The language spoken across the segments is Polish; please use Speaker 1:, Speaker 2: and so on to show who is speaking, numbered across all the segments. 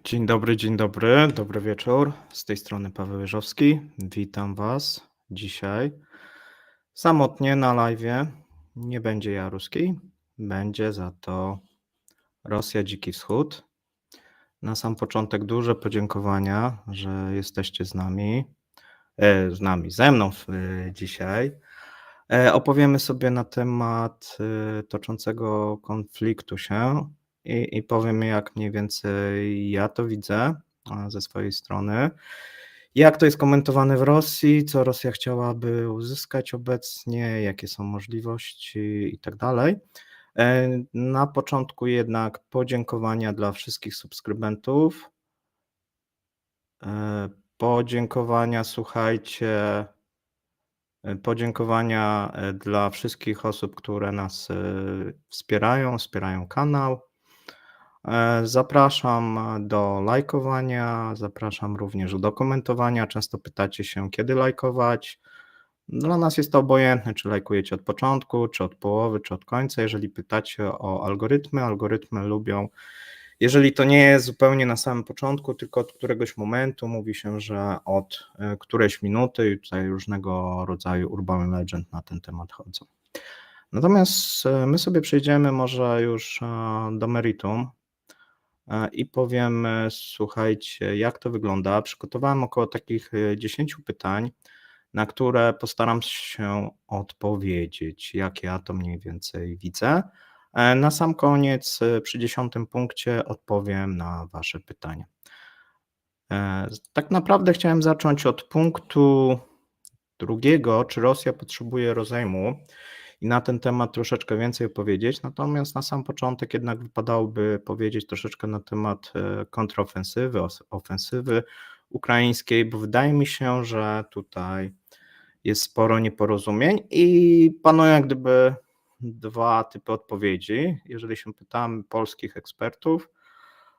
Speaker 1: Dzień dobry, dobry wieczór. Z tej strony Paweł Jeżowski. Witam Was dzisiaj samotnie na live'ie. Nie będzie Jaruski, będzie za to Rosja Dziki Wschód. Na sam początek duże podziękowania, że jesteście ze mną dzisiaj. Opowiemy sobie na temat toczącego konfliktu się i powiem, jak mniej więcej ja to widzę ze swojej strony. Jak to jest komentowane w Rosji, co Rosja chciałaby uzyskać obecnie, jakie są możliwości i tak dalej. Na początku jednak podziękowania dla wszystkich subskrybentów. Podziękowania, słuchajcie, dla wszystkich osób, które nas wspierają kanał. Zapraszam do lajkowania, zapraszam również do komentowania. Często pytacie się, kiedy lajkować. Dla nas jest to obojętne, czy lajkujecie od początku, czy od połowy, czy od końca. Jeżeli pytacie o algorytmy lubią. Jeżeli to nie jest zupełnie na samym początku, tylko od któregoś momentu, mówi się, że od którejś minuty i tutaj różnego rodzaju urban legend na ten temat chodzą. Natomiast my sobie przejdziemy może już do meritum i powiemy, słuchajcie, jak to wygląda. Przygotowałem około takich 10 pytań, na które postaram się odpowiedzieć, jak ja to mniej więcej widzę. Na sam koniec, przy 10. punkcie, odpowiem na Wasze pytania. Tak naprawdę chciałem zacząć od punktu drugiego, czy Rosja potrzebuje rozejmu i na ten temat troszeczkę więcej opowiedzieć, natomiast na sam początek jednak wypadałoby powiedzieć troszeczkę na temat kontrofensywy, ofensywy ukraińskiej, bo wydaje mi się, że tutaj jest sporo nieporozumień i panują jak gdyby dwa typy odpowiedzi. Jeżeli się pytamy polskich ekspertów,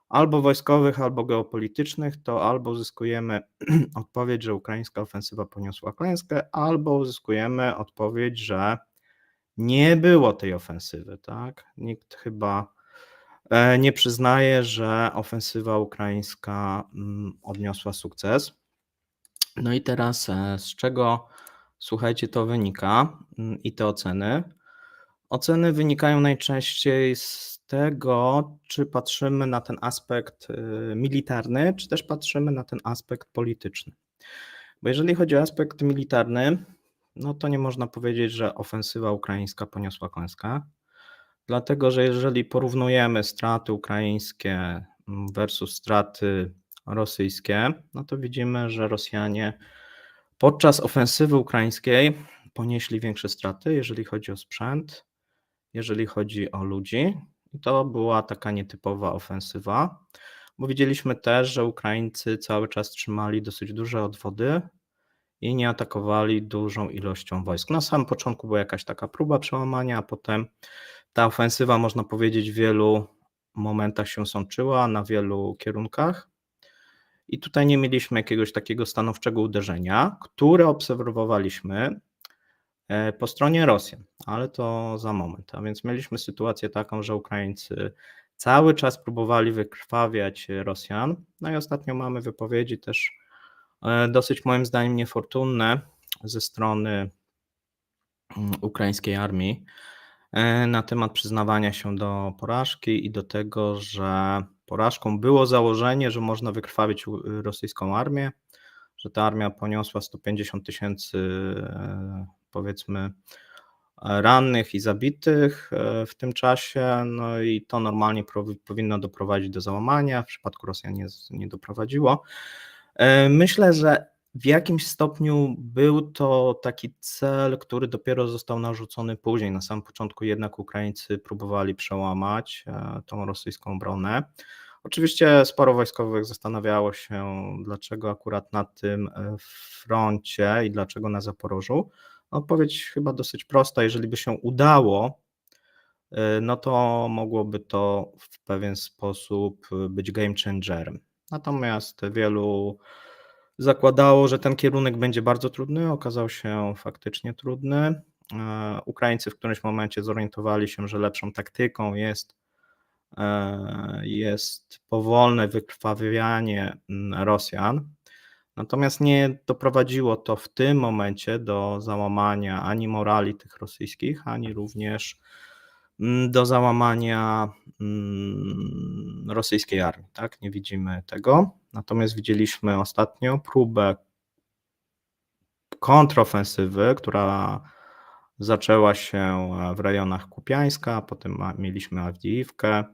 Speaker 1: albo wojskowych, albo geopolitycznych, to albo uzyskujemy odpowiedź, że ukraińska ofensywa poniosła klęskę, albo uzyskujemy odpowiedź, że nie było tej ofensywy, tak? Nikt chyba nie przyznaje, że ofensywa ukraińska odniosła sukces. No i teraz z czego, słuchajcie, to wynika i te oceny? Oceny wynikają najczęściej z tego, czy patrzymy na ten aspekt militarny, czy też patrzymy na ten aspekt polityczny. Bo jeżeli chodzi o aspekt militarny, no to nie można powiedzieć, że ofensywa ukraińska poniosła klęskę, dlatego że jeżeli porównujemy straty ukraińskie versus straty rosyjskie, no to widzimy, że Rosjanie podczas ofensywy ukraińskiej ponieśli większe straty, jeżeli chodzi o sprzęt, jeżeli chodzi o ludzi. I to była taka nietypowa ofensywa, bo widzieliśmy też, że Ukraińcy cały czas trzymali dosyć duże odwody i nie atakowali dużą ilością wojsk. Na samym początku była jakaś taka próba przełamania, a potem ta ofensywa, można powiedzieć, w wielu momentach się sączyła, na wielu kierunkach. I tutaj nie mieliśmy jakiegoś takiego stanowczego uderzenia, które obserwowaliśmy po stronie Rosjan, ale to za moment. A więc mieliśmy sytuację taką, że Ukraińcy cały czas próbowali wykrwawiać Rosjan. No i ostatnio mamy wypowiedzi też dosyć moim zdaniem niefortunne ze strony ukraińskiej armii na temat przyznawania się do porażki i do tego, że porażką było założenie, że można wykrwawić rosyjską armię, że ta armia poniosła 150 000 powiedzmy rannych i zabitych w tym czasie, no i to normalnie powinno doprowadzić do załamania, w przypadku Rosjan nie doprowadziło. Myślę, że w jakimś stopniu był to taki cel, który dopiero został narzucony później. Na samym początku jednak Ukraińcy próbowali przełamać tą rosyjską obronę. Oczywiście sporo wojskowych zastanawiało się, dlaczego akurat na tym froncie i dlaczego na Zaporożu. Odpowiedź chyba dosyć prosta. Jeżeli by się udało, no to mogłoby to w pewien sposób być game changerem. Natomiast wielu zakładało, że ten kierunek będzie bardzo trudny, okazał się faktycznie trudny. Ukraińcy w którymś momencie zorientowali się, że lepszą taktyką jest jest powolne wykrwawianie Rosjan. Natomiast nie doprowadziło to w tym momencie do załamania ani morali tych rosyjskich, ani również do załamania rosyjskiej armii. Tak? Nie widzimy tego. Natomiast widzieliśmy ostatnio próbę kontrofensywy, która zaczęła się w rejonach Kupiańska, potem mieliśmy Awdijiwkę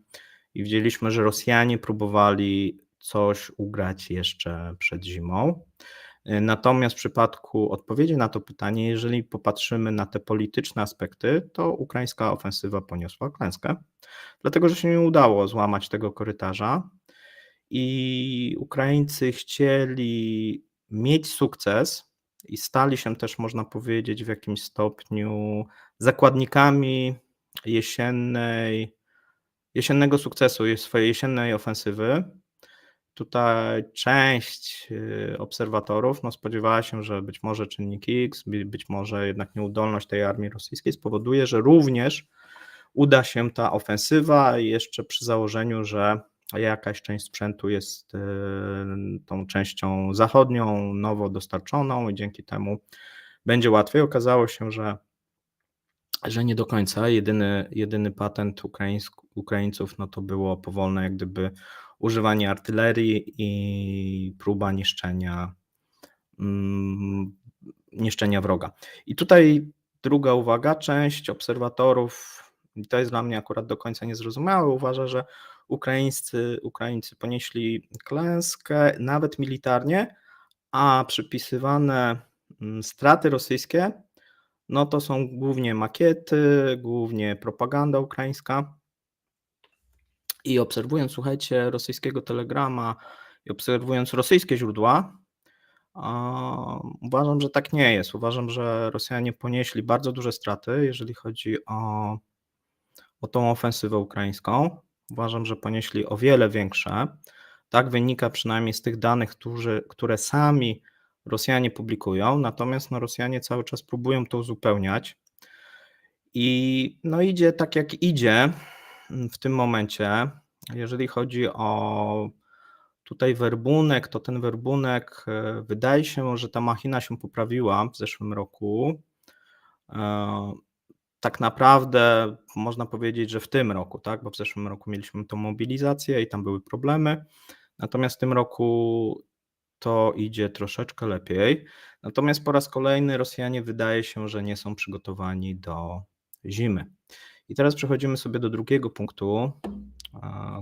Speaker 1: i widzieliśmy, że Rosjanie próbowali coś ugrać jeszcze przed zimą. Natomiast w przypadku odpowiedzi na to pytanie, jeżeli popatrzymy na te polityczne aspekty, to ukraińska ofensywa poniosła klęskę, dlatego że się nie udało złamać tego korytarza i Ukraińcy chcieli mieć sukces i stali się też, można powiedzieć, w jakimś stopniu zakładnikami jesiennego sukcesu, swojej jesiennej ofensywy. Tutaj część obserwatorów spodziewała się, że być może czynnik X, być może jednak nieudolność tej armii rosyjskiej spowoduje, że również uda się ta ofensywa, jeszcze przy założeniu, że jakaś część sprzętu jest tą częścią zachodnią, nowo dostarczoną i dzięki temu będzie łatwiej. Okazało się, że nie do końca. Jedyny patent Ukraińców to było powolne jak gdyby używanie artylerii i próba niszczenia wroga. I tutaj druga uwaga, część obserwatorów, i to jest dla mnie akurat do końca niezrozumiałe, uważa, że Ukraińcy ponieśli klęskę nawet militarnie, a przypisywane straty rosyjskie to są głównie makiety, głównie propaganda ukraińska. I obserwując, słuchajcie, rosyjskiego Telegrama i obserwując rosyjskie źródła, uważam, że tak nie jest. Uważam, że Rosjanie ponieśli bardzo duże straty, jeżeli chodzi o tą ofensywę ukraińską. Uważam, że ponieśli o wiele większe. Tak wynika przynajmniej z tych danych, które sami Rosjanie publikują, natomiast Rosjanie cały czas próbują to uzupełniać. I idzie tak jak idzie w tym momencie. Jeżeli chodzi o tutaj werbunek, to ten werbunek, wydaje się, że ta machina się poprawiła w zeszłym roku. Tak naprawdę można powiedzieć, że w tym roku, tak, bo w zeszłym roku mieliśmy tą mobilizację i tam były problemy, natomiast w tym roku to idzie troszeczkę lepiej. Natomiast po raz kolejny Rosjanie wydaje się, że nie są przygotowani do zimy. I teraz przechodzimy sobie do drugiego punktu,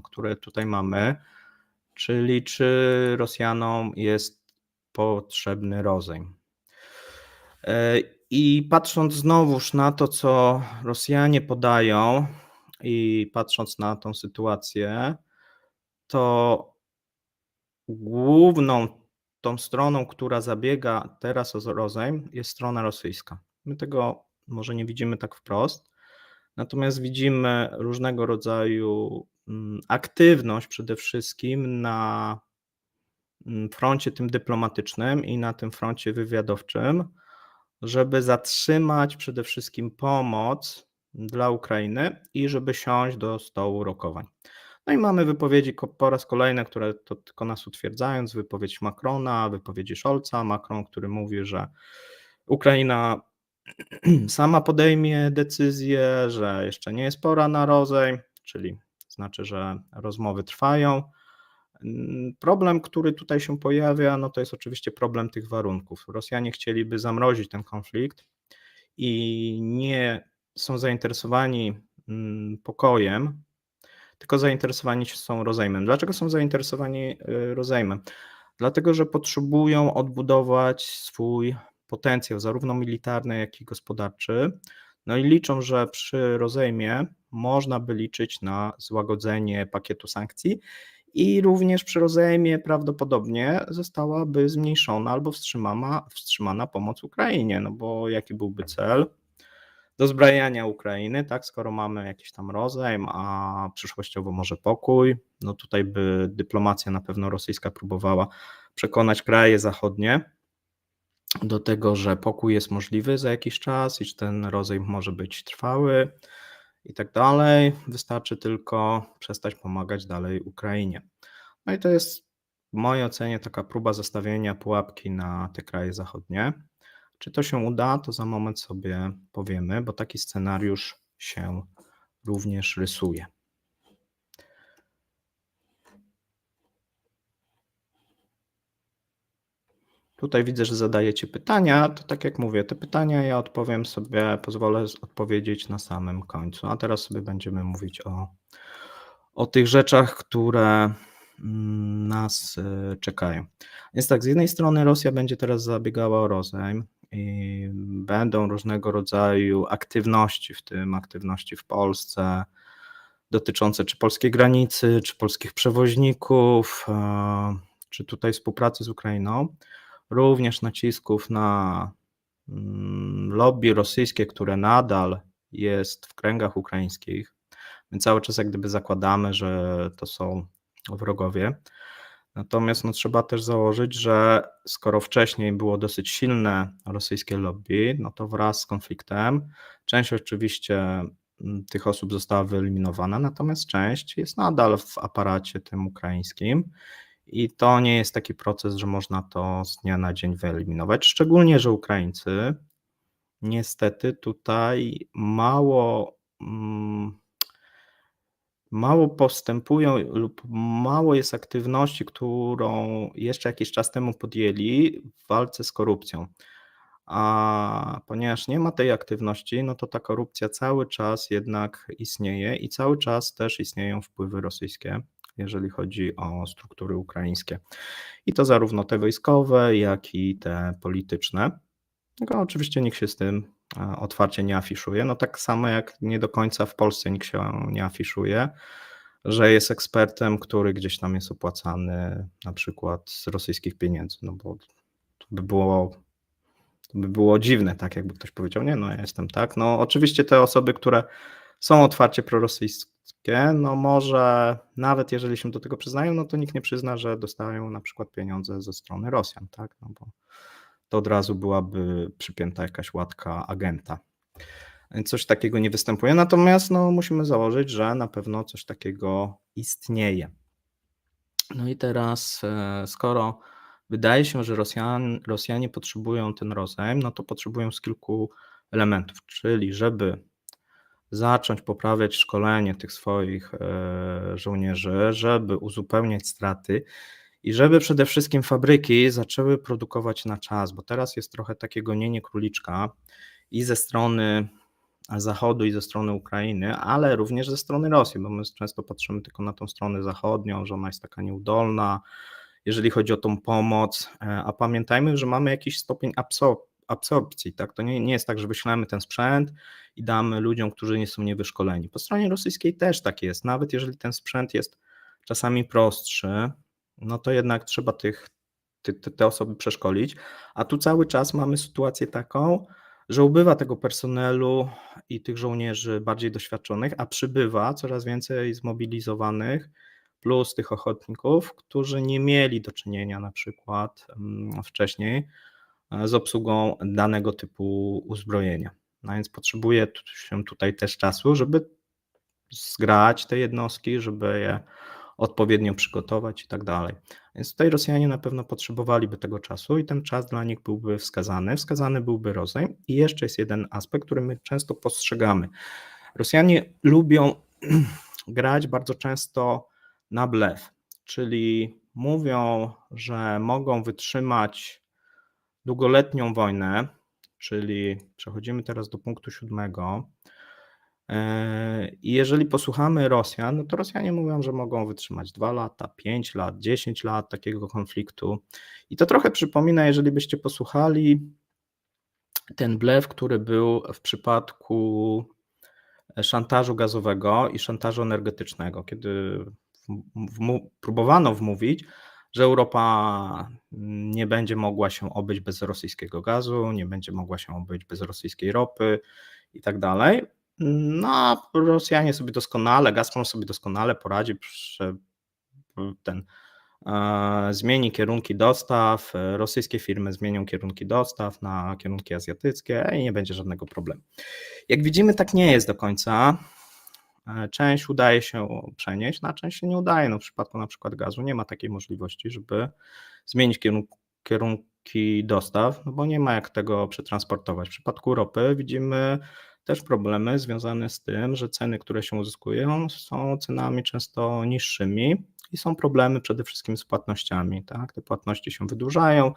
Speaker 1: który tutaj mamy, czyli czy Rosjanom jest potrzebny rozejm. I patrząc znowuż na to, co Rosjanie podają i patrząc na tą sytuację, to główną tą stroną, która zabiega teraz o rozejm, jest strona rosyjska. My tego może nie widzimy tak wprost, natomiast widzimy różnego rodzaju aktywność przede wszystkim na froncie tym dyplomatycznym i na tym froncie wywiadowczym, żeby zatrzymać przede wszystkim pomoc dla Ukrainy i żeby siąść do stołu rokowań. I mamy wypowiedzi po raz kolejny, które to tylko nas utwierdzają, wypowiedź Macrona, wypowiedzi Scholza. Macron, który mówi, że Ukraina sama podejmie decyzję, że jeszcze nie jest pora na rozejm, czyli znaczy, że rozmowy trwają. Problem, który tutaj się pojawia, to jest oczywiście problem tych warunków. Rosjanie chcieliby zamrozić ten konflikt i nie są zainteresowani pokojem, tylko zainteresowani są rozejmem. Dlaczego są zainteresowani rozejmem? Dlatego, że potrzebują odbudować swój potencjał, zarówno militarny, jak i gospodarczy. I liczą, że przy rozejmie można by liczyć na złagodzenie pakietu sankcji i również przy rozejmie prawdopodobnie zostałaby zmniejszona albo wstrzymana pomoc Ukrainie, bo jaki byłby cel? Dozbrajania Ukrainy, tak, skoro mamy jakiś tam rozejm, a przyszłościowo może pokój, tutaj by dyplomacja na pewno rosyjska próbowała przekonać kraje zachodnie do tego, że pokój jest możliwy za jakiś czas i że ten rozejm może być trwały. i tak dalej. Wystarczy tylko przestać pomagać dalej Ukrainie. No i to jest w mojej ocenie taka próba zastawienia pułapki na te kraje zachodnie. Czy to się uda, to za moment sobie powiemy, bo taki scenariusz się również rysuje. Tutaj widzę, że zadajecie pytania, to tak jak mówię, te pytania ja odpowiem sobie, pozwolę odpowiedzieć na samym końcu, a teraz sobie będziemy mówić o tych rzeczach, które nas czekają. Więc tak, z jednej strony Rosja będzie teraz zabiegała o rozejm i będą różnego rodzaju aktywności, w tym aktywności w Polsce, dotyczące czy polskiej granicy, czy polskich przewoźników, czy tutaj współpracy z Ukrainą, również nacisków na lobby rosyjskie, które nadal jest w kręgach ukraińskich. My cały czas jak gdyby zakładamy, że to są wrogowie. Natomiast no, trzeba też założyć, że skoro wcześniej było dosyć silne rosyjskie lobby, no to wraz z konfliktem część oczywiście tych osób została wyeliminowana, natomiast część jest nadal w aparacie tym ukraińskim i to nie jest taki proces, że można to z dnia na dzień wyeliminować, szczególnie, że Ukraińcy niestety tutaj mało postępują lub mało jest aktywności, którą jeszcze jakiś czas temu podjęli w walce z korupcją. A ponieważ nie ma tej aktywności, no to ta korupcja cały czas jednak istnieje i cały czas też istnieją wpływy rosyjskie, jeżeli chodzi o struktury ukraińskie. I to zarówno te wojskowe, jak i te polityczne. Tylko oczywiście nikt się z tym otwarcie nie afiszuje. No tak samo jak nie do końca w Polsce nikt się nie afiszuje, że jest ekspertem, który gdzieś tam jest opłacany na przykład z rosyjskich pieniędzy, no bo to by było dziwne, tak jakby ktoś powiedział, nie, no ja jestem tak. No oczywiście te osoby, które są otwarcie prorosyjskie, no może nawet jeżeli się do tego przyznają, no to nikt nie przyzna, że dostają na przykład pieniądze ze strony Rosjan, tak, no bo to od razu byłaby przypięta jakaś łatka agenta. Więc coś takiego nie występuje, natomiast no, musimy założyć, że na pewno coś takiego istnieje. No i teraz, skoro wydaje się, że Rosjanie potrzebują ten rozejm, no to potrzebują z kilku elementów, czyli żeby zacząć poprawiać szkolenie tych swoich żołnierzy, żeby uzupełniać straty i żeby przede wszystkim fabryki zaczęły produkować na czas, bo teraz jest trochę takie gonienie króliczka i ze strony Zachodu, i ze strony Ukrainy, ale również ze strony Rosji, bo my często patrzymy tylko na tą stronę zachodnią, że ona jest taka nieudolna, jeżeli chodzi o tą pomoc, a pamiętajmy, że mamy jakiś stopień absorpcji, tak? To nie jest tak, że wyślemy ten sprzęt i damy ludziom, którzy nie są niewyszkoleni. Po stronie rosyjskiej też tak jest, nawet jeżeli ten sprzęt jest czasami prostszy, no to jednak trzeba te osoby przeszkolić, a tu cały czas mamy sytuację taką, że ubywa tego personelu i tych żołnierzy bardziej doświadczonych, a przybywa coraz więcej zmobilizowanych, plus tych ochotników, którzy nie mieli do czynienia na przykład wcześniej z obsługą danego typu uzbrojenia. No więc potrzebuje się tutaj też czasu, żeby zgrać te jednostki, żeby je odpowiednio przygotować i tak dalej. Więc tutaj Rosjanie na pewno potrzebowaliby tego czasu i ten czas dla nich byłby wskazany byłby rozejm. I jeszcze jest jeden aspekt, który my często postrzegamy. Rosjanie lubią grać bardzo często na blef, czyli mówią, że mogą wytrzymać długoletnią wojnę, czyli przechodzimy teraz do punktu 7. I jeżeli posłuchamy Rosjan, no to Rosjanie mówią, że mogą wytrzymać 2 lata, 5 lat, 10 lat takiego konfliktu. I to trochę przypomina, jeżeli byście posłuchali ten blef, który był w przypadku szantażu gazowego i szantażu energetycznego, kiedy próbowano wmówić, że Europa nie będzie mogła się obyć bez rosyjskiego gazu, nie będzie mogła się obyć bez rosyjskiej ropy i tak dalej. No, a Rosjanie sobie doskonale, Gazprom sobie doskonale poradzi, zmieni kierunki dostaw, rosyjskie firmy zmienią kierunki dostaw na kierunki azjatyckie i nie będzie żadnego problemu. Jak widzimy, tak nie jest do końca. Część udaje się przenieść, na część się nie udaje. No, w przypadku na przykład gazu nie ma takiej możliwości, żeby zmienić kierunki dostaw, no bo nie ma jak tego przetransportować. W przypadku ropy widzimy też problemy związane z tym, że ceny, które się uzyskują, są cenami często niższymi i są problemy przede wszystkim z płatnościami, tak? Te płatności się wydłużają,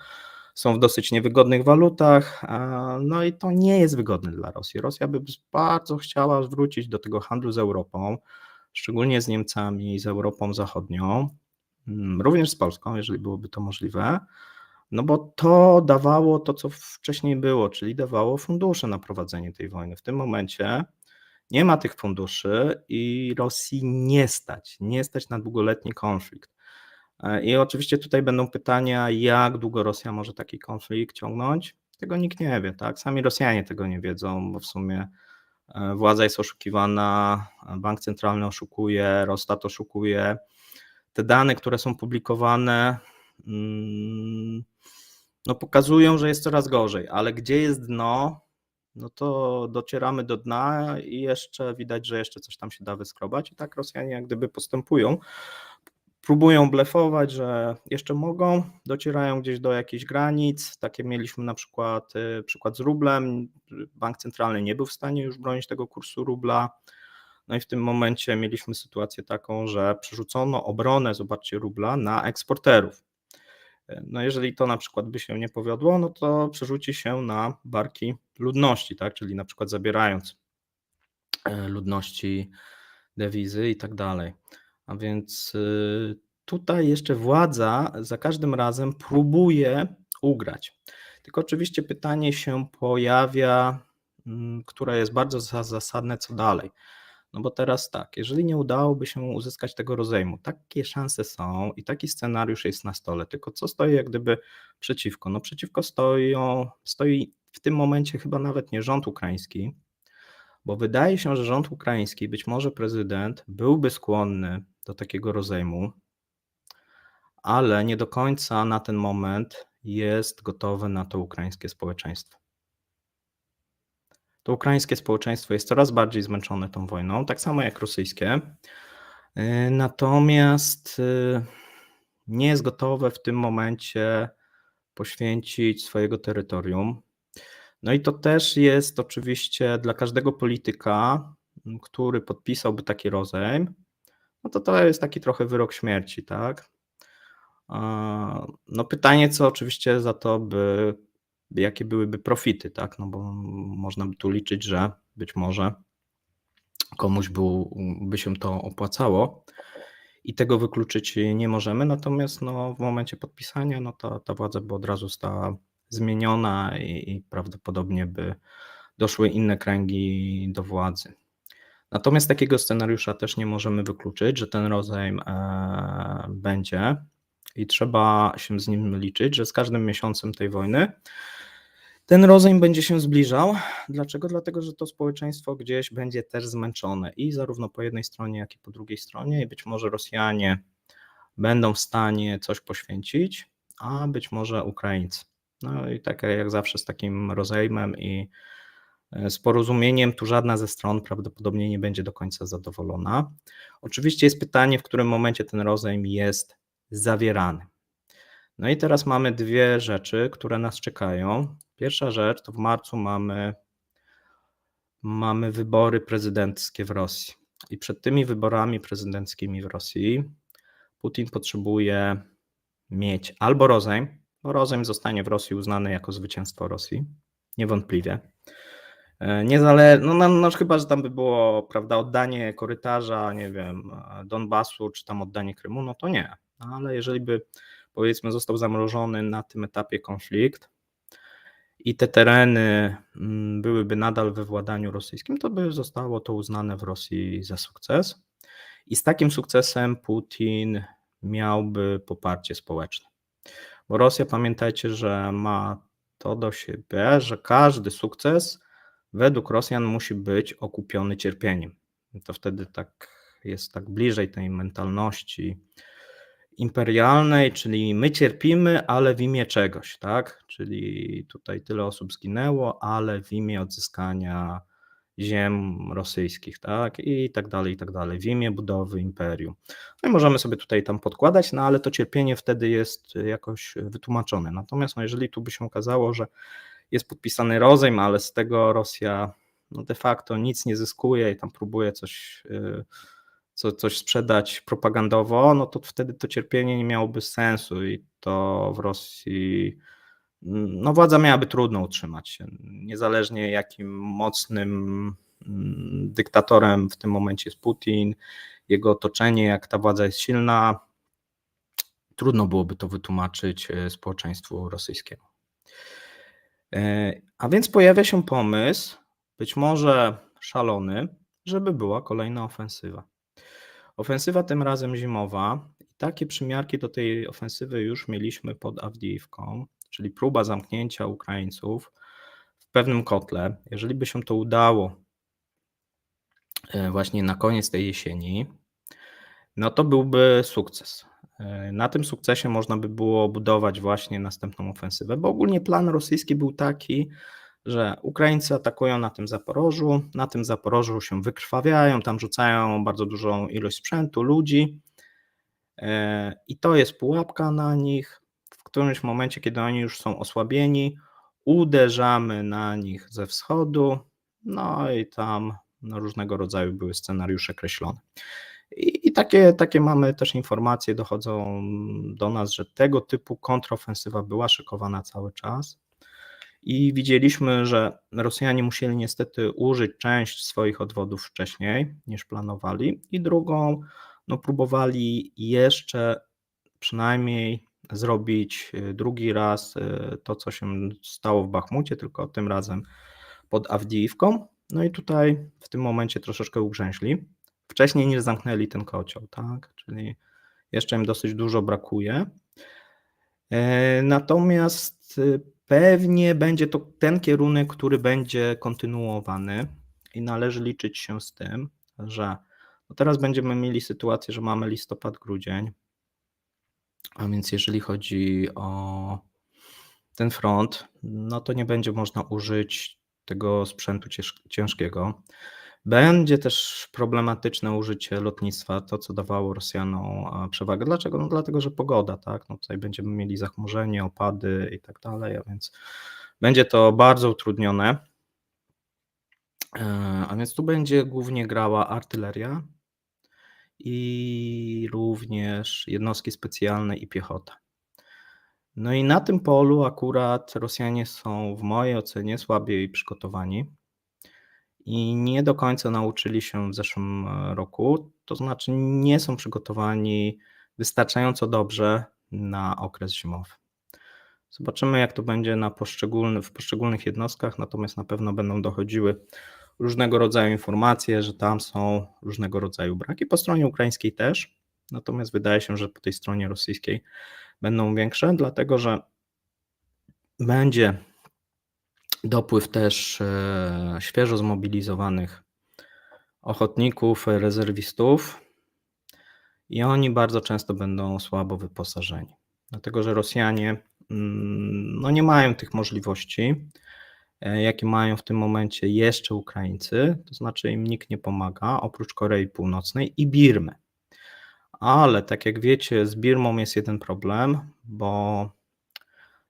Speaker 1: są w dosyć niewygodnych walutach, no i to nie jest wygodne dla Rosji. Rosja by bardzo chciała wrócić do tego handlu z Europą, szczególnie z Niemcami, z Europą Zachodnią, również z Polską, jeżeli byłoby to możliwe, no bo to dawało to, co wcześniej było, czyli dawało fundusze na prowadzenie tej wojny. W tym momencie nie ma tych funduszy i Rosji nie stać na długoletni konflikt. I oczywiście tutaj będą pytania, jak długo Rosja może taki konflikt ciągnąć. Tego nikt nie wie, tak? Sami Rosjanie tego nie wiedzą, bo w sumie władza jest oszukiwana, bank centralny oszukuje, Rosstat oszukuje. Te dane, które są publikowane, no pokazują, że jest coraz gorzej, ale gdzie jest dno, no to docieramy do dna i jeszcze widać, że jeszcze coś tam się da wyskrobać i tak Rosjanie jak gdyby postępują. Próbują blefować, że jeszcze mogą, docierają gdzieś do jakichś granic. Takie mieliśmy na przykład przykład z rublem. Bank centralny nie był w stanie już bronić tego kursu rubla. No i w tym momencie mieliśmy sytuację taką, że przerzucono obronę, zobaczcie, rubla na eksporterów. No jeżeli to na przykład by się nie powiodło, no to przerzuci się na barki ludności, tak? Czyli na przykład zabierając ludności dewizy i tak dalej. A więc tutaj jeszcze władza za każdym razem próbuje ugrać. Tylko oczywiście pytanie się pojawia, które jest bardzo zasadne, co dalej. No bo teraz tak, jeżeli nie udałoby się uzyskać tego rozejmu, takie szanse są i taki scenariusz jest na stole, tylko co stoi jak gdyby przeciwko? No przeciwko stoi w tym momencie chyba nawet nie rząd ukraiński, bo wydaje się, że rząd ukraiński, być może prezydent, byłby skłonny do takiego rozejmu, ale nie do końca na ten moment jest gotowe na to ukraińskie społeczeństwo. To ukraińskie społeczeństwo jest coraz bardziej zmęczone tą wojną, tak samo jak rosyjskie. Natomiast nie jest gotowe w tym momencie poświęcić swojego terytorium. No i to też jest oczywiście dla każdego polityka, który podpisałby taki rozejm, no to jest taki trochę wyrok śmierci, tak? No pytanie, co oczywiście za to jakie byłyby profity, tak? No bo można by tu liczyć, że być może komuś by się to opłacało i tego wykluczyć nie możemy, natomiast no, w momencie podpisania no ta władza by od razu została zmieniona i prawdopodobnie by doszły inne kręgi do władzy. Natomiast takiego scenariusza też nie możemy wykluczyć, że ten rozejm będzie i trzeba się z nim liczyć, że z każdym miesiącem tej wojny ten rozejm będzie się zbliżał. Dlaczego? Dlatego, że to społeczeństwo gdzieś będzie też zmęczone i zarówno po jednej stronie, jak i po drugiej stronie i być może Rosjanie będą w stanie coś poświęcić, a być może Ukraińcy. No i tak jak zawsze z takim rozejmem i z porozumieniem, tu żadna ze stron prawdopodobnie nie będzie do końca zadowolona. Oczywiście jest pytanie, w którym momencie ten rozejm jest zawierany. No i teraz mamy dwie rzeczy, które nas czekają. Pierwsza rzecz to w marcu mamy wybory prezydenckie w Rosji. I przed tymi wyborami prezydenckimi w Rosji Putin potrzebuje mieć albo rozejm, bo rozejm zostanie w Rosji uznany jako zwycięstwo Rosji, niewątpliwie. No chyba, że tam by było, prawda, oddanie korytarza, nie wiem, Donbasu, czy tam oddanie Krymu, no to nie. Ale jeżeli by, powiedzmy, został zamrożony na tym etapie konflikt i te tereny byłyby nadal we władaniu rosyjskim, to by zostało to uznane w Rosji za sukces. I z takim sukcesem Putin miałby poparcie społeczne. Bo Rosja, pamiętajcie, że ma to do siebie, że każdy sukces według Rosjan musi być okupiony cierpieniem. I to wtedy jest tak bliżej tej mentalności imperialnej, czyli my cierpimy, ale w imię czegoś, tak? Czyli tutaj tyle osób zginęło, ale w imię odzyskania ziem rosyjskich, tak, i tak dalej, w imię budowy imperium. No i możemy sobie tutaj i tam podkładać, no ale to cierpienie wtedy jest jakoś wytłumaczone. Natomiast no jeżeli tu by się okazało, że jest podpisany rozejm, ale z tego Rosja no de facto nic nie zyskuje i tam próbuje coś sprzedać propagandowo, no to wtedy to cierpienie nie miałoby sensu i to w Rosji no władza miałaby trudno utrzymać się, niezależnie jakim mocnym dyktatorem w tym momencie jest Putin, jego otoczenie, jak ta władza jest silna, trudno byłoby to wytłumaczyć społeczeństwu rosyjskiemu. A więc pojawia się pomysł, być może szalony, żeby była kolejna ofensywa. Ofensywa tym razem zimowa i takie przymiarki do tej ofensywy już mieliśmy pod Awdijiwką, czyli próba zamknięcia Ukraińców w pewnym kotle. Jeżeli by się to udało właśnie na koniec tej jesieni, no to byłby sukces. Na tym sukcesie można by było budować właśnie następną ofensywę, bo ogólnie plan rosyjski był taki, że Ukraińcy atakują na tym Zaporożu się wykrwawiają, tam rzucają bardzo dużą ilość sprzętu, ludzi i to jest pułapka na nich. W którymś momencie, kiedy oni już są osłabieni, uderzamy na nich ze wschodu, no i tam no, różnego rodzaju były scenariusze kreślone. I takie mamy też informacje, dochodzą do nas, że tego typu kontrofensywa była szykowana cały czas. I widzieliśmy, że Rosjanie musieli niestety użyć część swoich odwodów wcześniej niż planowali, i drugą, no próbowali jeszcze przynajmniej zrobić drugi raz to, co się stało w Bachmucie, tylko tym razem pod Awdijiwką. No i tutaj w tym momencie troszeczkę ugrzęźli. Wcześniej niż zamknęli ten kocioł, tak? Czyli jeszcze im dosyć dużo brakuje. Natomiast pewnie będzie to ten kierunek, który będzie kontynuowany i należy liczyć się z tym, że no teraz będziemy mieli sytuację, że mamy listopad, grudzień, a więc jeżeli chodzi o ten front, no to nie będzie można użyć tego sprzętu ciężkiego. Będzie też problematyczne użycie lotnictwa, to co dawało Rosjanom przewagę. Dlaczego? No dlatego, że pogoda, tak? No tutaj będziemy mieli zachmurzenie, opady i tak dalej, a więc będzie to bardzo utrudnione. A więc tu będzie głównie grała artyleria i również jednostki specjalne i piechota. No i na tym polu akurat Rosjanie są w mojej ocenie słabiej przygotowani i nie do końca nauczyli się w zeszłym roku, to znaczy nie są przygotowani wystarczająco dobrze na okres zimowy. Zobaczymy, jak to będzie w poszczególnych jednostkach, natomiast na pewno będą dochodziły różnego rodzaju informacje, że tam są różnego rodzaju braki. Po stronie ukraińskiej też, natomiast wydaje się, że po tej stronie rosyjskiej będą większe, dlatego że będzie dopływ też świeżo zmobilizowanych ochotników, rezerwistów i oni bardzo często będą słabo wyposażeni, dlatego że Rosjanie no nie mają tych możliwości, jakie mają w tym momencie jeszcze Ukraińcy, to znaczy im nikt nie pomaga, oprócz Korei Północnej i Birmy. Ale tak jak wiecie, z Birmą jest jeden problem, bo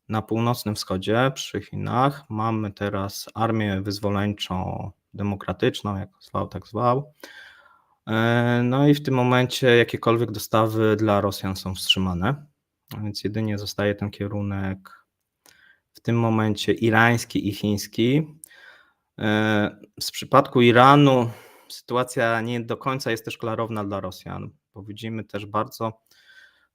Speaker 1: na północnym wschodzie przy Chinach mamy teraz armię wyzwoleńczą demokratyczną, jak zwał, tak zwał. No i w tym momencie jakiekolwiek dostawy dla Rosjan są wstrzymane, a więc jedynie zostaje ten kierunek w tym momencie irański i chiński. W przypadku Iranu sytuacja nie do końca jest też klarowna dla Rosjan, bo widzimy też bardzo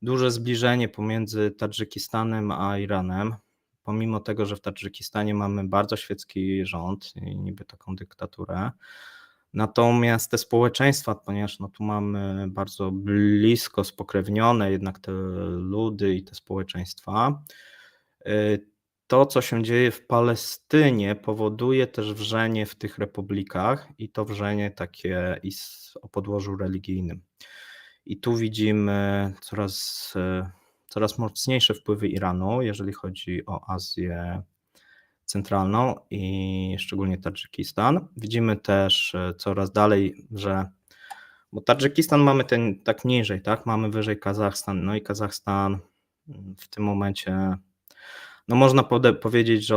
Speaker 1: duże zbliżenie pomiędzy Tadżykistanem a Iranem, pomimo tego, że w Tadżykistanie mamy bardzo świecki rząd i niby taką dyktaturę. Natomiast te społeczeństwa, ponieważ no tu mamy bardzo blisko spokrewnione jednak te ludy i te społeczeństwa, to, co się dzieje w Palestynie, powoduje też wrzenie w tych republikach i to wrzenie takie o podłożu religijnym. I tu widzimy coraz mocniejsze wpływy Iranu, jeżeli chodzi o Azję centralną i szczególnie Tadżykistan. Widzimy też coraz dalej, bo Tadżykistan mamy ten tak niżej, tak? Mamy wyżej Kazachstan, no i Kazachstan w tym momencie, no można powiedzieć, że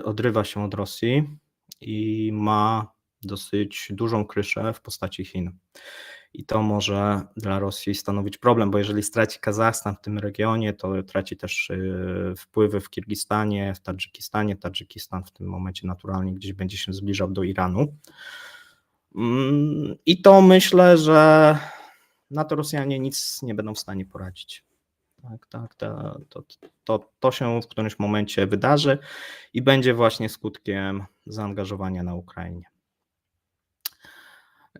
Speaker 1: odrywa się od Rosji i ma dosyć dużą kryszę w postaci Chin. I to może dla Rosji stanowić problem, bo jeżeli straci Kazachstan w tym regionie, to traci też wpływy w Kirgistanie, w Tadżykistanie. Tadżykistan w tym momencie naturalnie gdzieś będzie się zbliżał do Iranu. I to myślę, że na to Rosjanie nic nie będą w stanie poradzić. Tak, to się w którymś momencie wydarzy i będzie właśnie skutkiem zaangażowania na Ukrainie.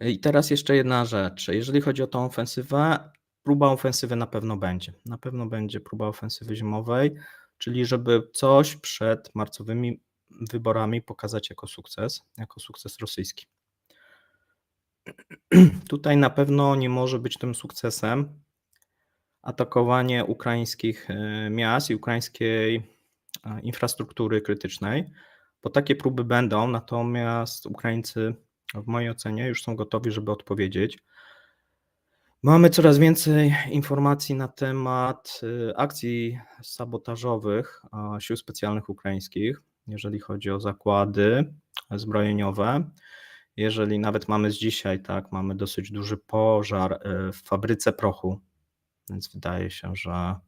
Speaker 1: I teraz jeszcze jedna rzecz. Jeżeli chodzi o tą ofensywę, próba ofensywy na pewno będzie. Na pewno będzie próba ofensywy zimowej, czyli żeby coś przed marcowymi wyborami pokazać jako sukces rosyjski. Tutaj na pewno nie może być tym sukcesem atakowanie ukraińskich miast i ukraińskiej infrastruktury krytycznej, bo takie próby będą, natomiast Ukraińcy w mojej ocenie już są gotowi, żeby odpowiedzieć. Mamy coraz więcej informacji na temat akcji sabotażowych sił specjalnych ukraińskich, jeżeli chodzi o zakłady zbrojeniowe. Jeżeli nawet mamy z dzisiaj, tak, mamy dosyć duży pożar w fabryce prochu, więc wydaje się, że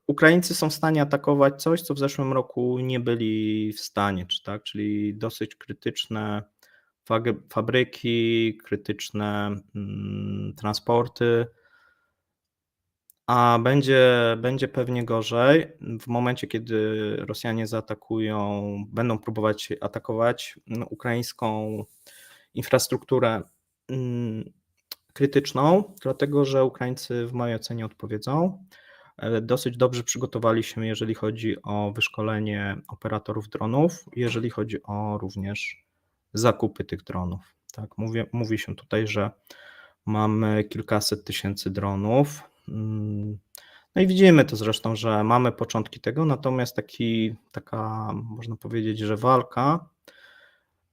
Speaker 1: Ukraińcy są w stanie atakować coś, co w zeszłym roku nie byli w stanie, czyli dosyć krytyczne fabryki, krytyczne transporty, a będzie pewnie gorzej w momencie, kiedy Rosjanie zaatakują, będą próbować atakować ukraińską infrastrukturę krytyczną, dlatego że Ukraińcy w mojej ocenie odpowiedzą. Dosyć dobrze przygotowali się, jeżeli chodzi o wyszkolenie operatorów dronów, jeżeli chodzi o również zakupy tych dronów. Tak, mówi się tutaj, że mamy kilkaset tysięcy dronów. No i widzimy to zresztą, że mamy początki tego, natomiast taka można powiedzieć, że walka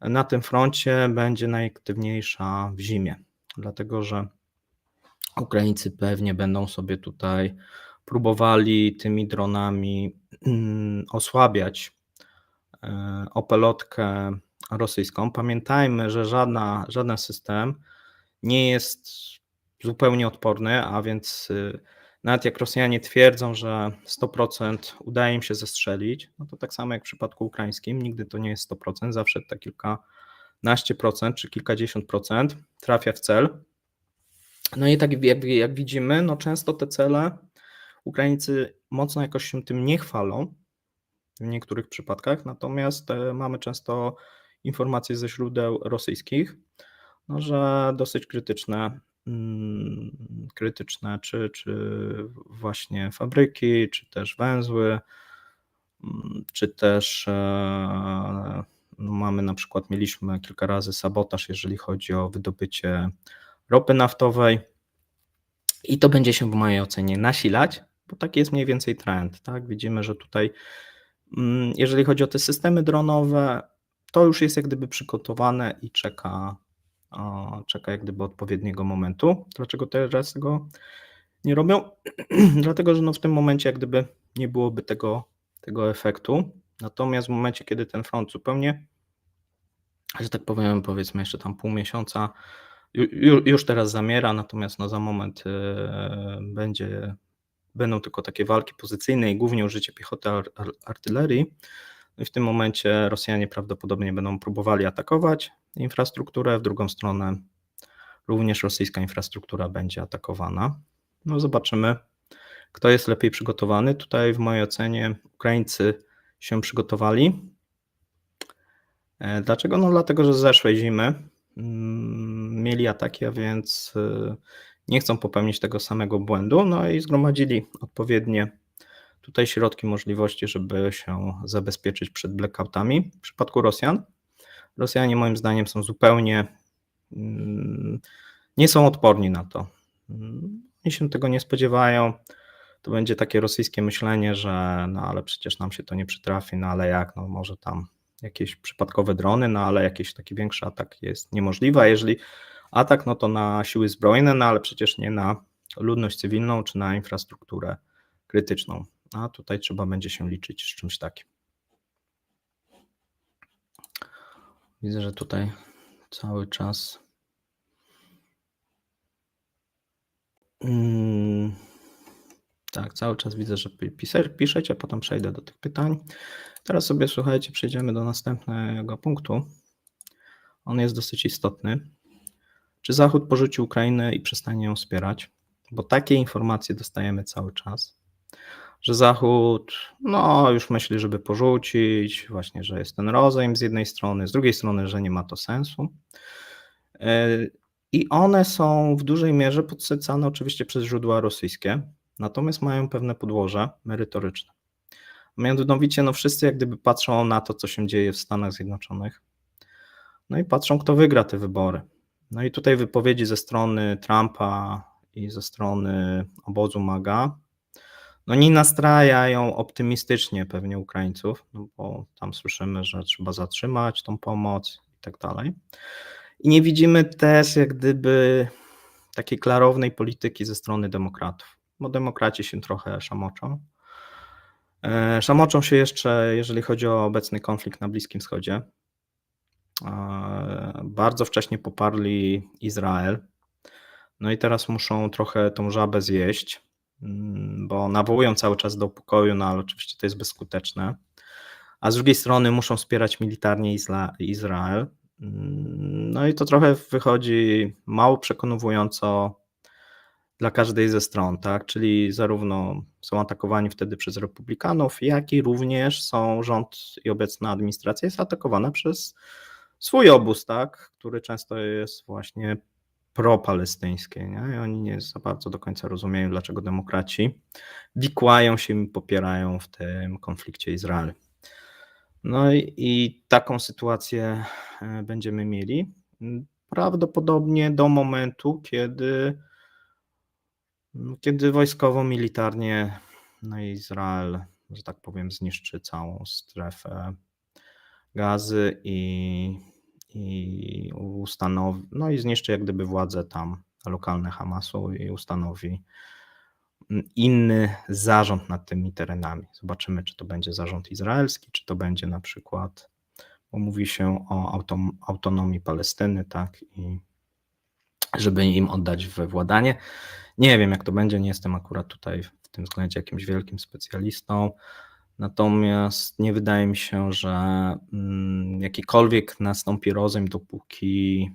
Speaker 1: na tym froncie będzie najaktywniejsza w zimie, dlatego że Ukraińcy pewnie będą sobie tutaj próbowali tymi dronami osłabiać opelotkę rosyjską. Pamiętajmy, że żaden system nie jest zupełnie odporny, a więc nawet jak Rosjanie twierdzą, że 100% udaje im się zestrzelić, no to tak samo jak w przypadku ukraińskim, nigdy to nie jest 100%, zawsze te kilkanaście procent czy kilkadziesiąt procent trafia w cel. No i tak jak widzimy, no często te cele Ukraińcy mocno jakoś się tym nie chwalą w niektórych przypadkach, natomiast mamy często informacje ze źródeł rosyjskich, no, że dosyć krytyczne czy właśnie fabryki, czy też węzły, czy też mieliśmy kilka razy sabotaż, jeżeli chodzi o wydobycie ropy naftowej i to będzie się w mojej ocenie nasilać, bo taki jest mniej więcej trend, tak? Widzimy, że tutaj jeżeli chodzi o te systemy dronowe, to już jest jak gdyby przygotowane i czeka jak gdyby odpowiedniego momentu. Dlaczego teraz tego nie robią? Dlatego, że w tym momencie jak gdyby nie byłoby tego efektu. Natomiast w momencie, kiedy ten front zupełnie, że tak powiem, powiedzmy jeszcze tam pół miesiąca, już teraz zamiera, natomiast za moment będą tylko takie walki pozycyjne i głównie użycie piechoty, artylerii. I w tym momencie Rosjanie prawdopodobnie będą próbowali atakować infrastrukturę, w drugą stronę również rosyjska infrastruktura będzie atakowana. No zobaczymy, kto jest lepiej przygotowany. Tutaj w mojej ocenie Ukraińcy się przygotowali. Dlaczego? No dlatego, że z zeszłej zimy mieli ataki, a więc nie chcą popełnić tego samego błędu, no i zgromadzili odpowiednie tutaj środki, możliwości, żeby się zabezpieczyć przed blackoutami. W przypadku Rosjanie moim zdaniem są zupełnie, nie są odporni na to. Oni się tego nie spodziewają. to będzie takie rosyjskie myślenie, że no ale przecież nam się to nie przytrafi, no ale jak, no może tam jakieś przypadkowe drony, no ale jakiś taki większy atak jest niemożliwy, a jeżeli atak, no to na siły zbrojne, no ale przecież nie na ludność cywilną czy na infrastrukturę krytyczną. A tutaj trzeba będzie się liczyć z czymś takim. Widzę, że tutaj cały czas tak, cały czas widzę, że piszecie, potem przejdę do tych pytań. Teraz sobie, słuchajcie, przejdziemy do następnego punktu. On jest dosyć istotny. Czy Zachód porzuci Ukrainę i przestanie ją wspierać? Bo takie informacje dostajemy cały czas, że Zachód no już myśli, żeby porzucić, właśnie, że jest ten rozejm z jednej strony, z drugiej strony, że nie ma to sensu. I one są w dużej mierze podsycane oczywiście przez źródła rosyjskie, natomiast mają pewne podłoże merytoryczne. Mianowicie, no wszyscy jak gdyby patrzą na to, co się dzieje w Stanach Zjednoczonych, no i patrzą, kto wygra te wybory. No i tutaj wypowiedzi ze strony Trumpa i ze strony obozu MAGA, no nie nastrajają optymistycznie pewnie Ukraińców, no bo tam słyszymy, że trzeba zatrzymać tą pomoc i tak dalej. I nie widzimy też jak gdyby takiej klarownej polityki ze strony demokratów, bo demokraci się trochę szamoczą. Szamoczą się jeszcze, jeżeli chodzi o obecny konflikt na Bliskim Wschodzie. Bardzo wcześnie poparli Izrael, no i teraz muszą trochę tą żabę zjeść, bo nawołują cały czas do pokoju, no ale oczywiście to jest bezskuteczne. A z drugiej strony muszą wspierać militarnie Izrael. No i to trochę wychodzi mało przekonująco dla każdej ze stron, tak? Czyli zarówno są atakowani wtedy przez republikanów, jak i również rząd i obecna administracja jest atakowana przez swój obóz, tak? Który często jest właśnie propalestyński, nie? I oni nie za bardzo do końca rozumieją, dlaczego demokraci wikłają się i popierają w tym konflikcie Izrael. No i taką sytuację będziemy mieli prawdopodobnie do momentu, kiedy wojskowo, militarnie no Izrael, że tak powiem, zniszczy całą strefę Gazy i ustanowi, no i zniszczy jak gdyby władze tam lokalne Hamasu i ustanowi inny zarząd nad tymi terenami. Zobaczymy, czy to będzie zarząd izraelski, czy to będzie na przykład, bo mówi się o autonomii Palestyny, tak, i żeby im oddać władanie. Nie wiem, jak to będzie, nie jestem akurat tutaj w tym względzie jakimś wielkim specjalistą, natomiast nie wydaje mi się, że jakikolwiek nastąpi rozejm, dopóki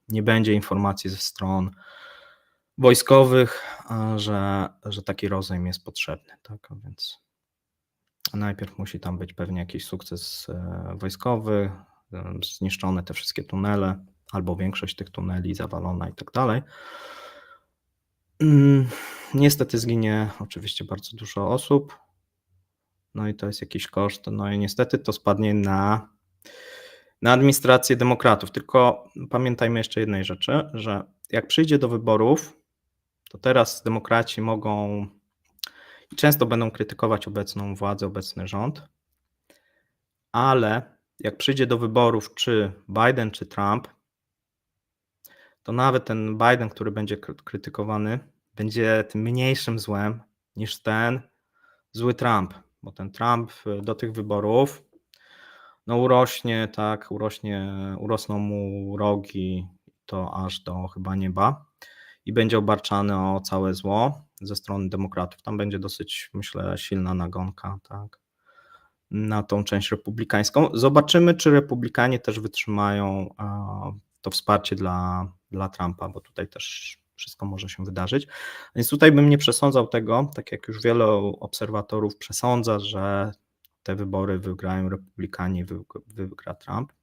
Speaker 1: nie będzie informacji ze stron wojskowych, że taki rozejm jest potrzebny. Tak? A więc najpierw musi tam być pewnie jakiś sukces wojskowy, zniszczone te wszystkie tunele, albo większość tych tuneli zawalona i tak dalej. Niestety zginie oczywiście bardzo dużo osób, no i to jest jakiś koszt, no i niestety to spadnie na administrację demokratów. Tylko pamiętajmy jeszcze jednej rzeczy, że jak przyjdzie do wyborów, to teraz demokraci mogą i często będą krytykować obecną władzę, obecny rząd, ale jak przyjdzie do wyborów czy Biden, czy Trump, to nawet ten Biden, który będzie krytykowany, będzie tym mniejszym złem niż ten zły Trump, bo ten Trump do tych wyborów no urośnie, tak, urosną mu rogi, to aż do chyba nieba i będzie obarczany o całe zło ze strony demokratów. Tam będzie dosyć, myślę, silna nagonka, tak, na tą część republikańską. Zobaczymy, czy republikanie też wytrzymają to wsparcie dla Trumpa, bo tutaj też wszystko może się wydarzyć. Więc tutaj bym nie przesądzał tego, tak jak już wielu obserwatorów przesądza, że te wybory wygrają republikanie, wygra Trump.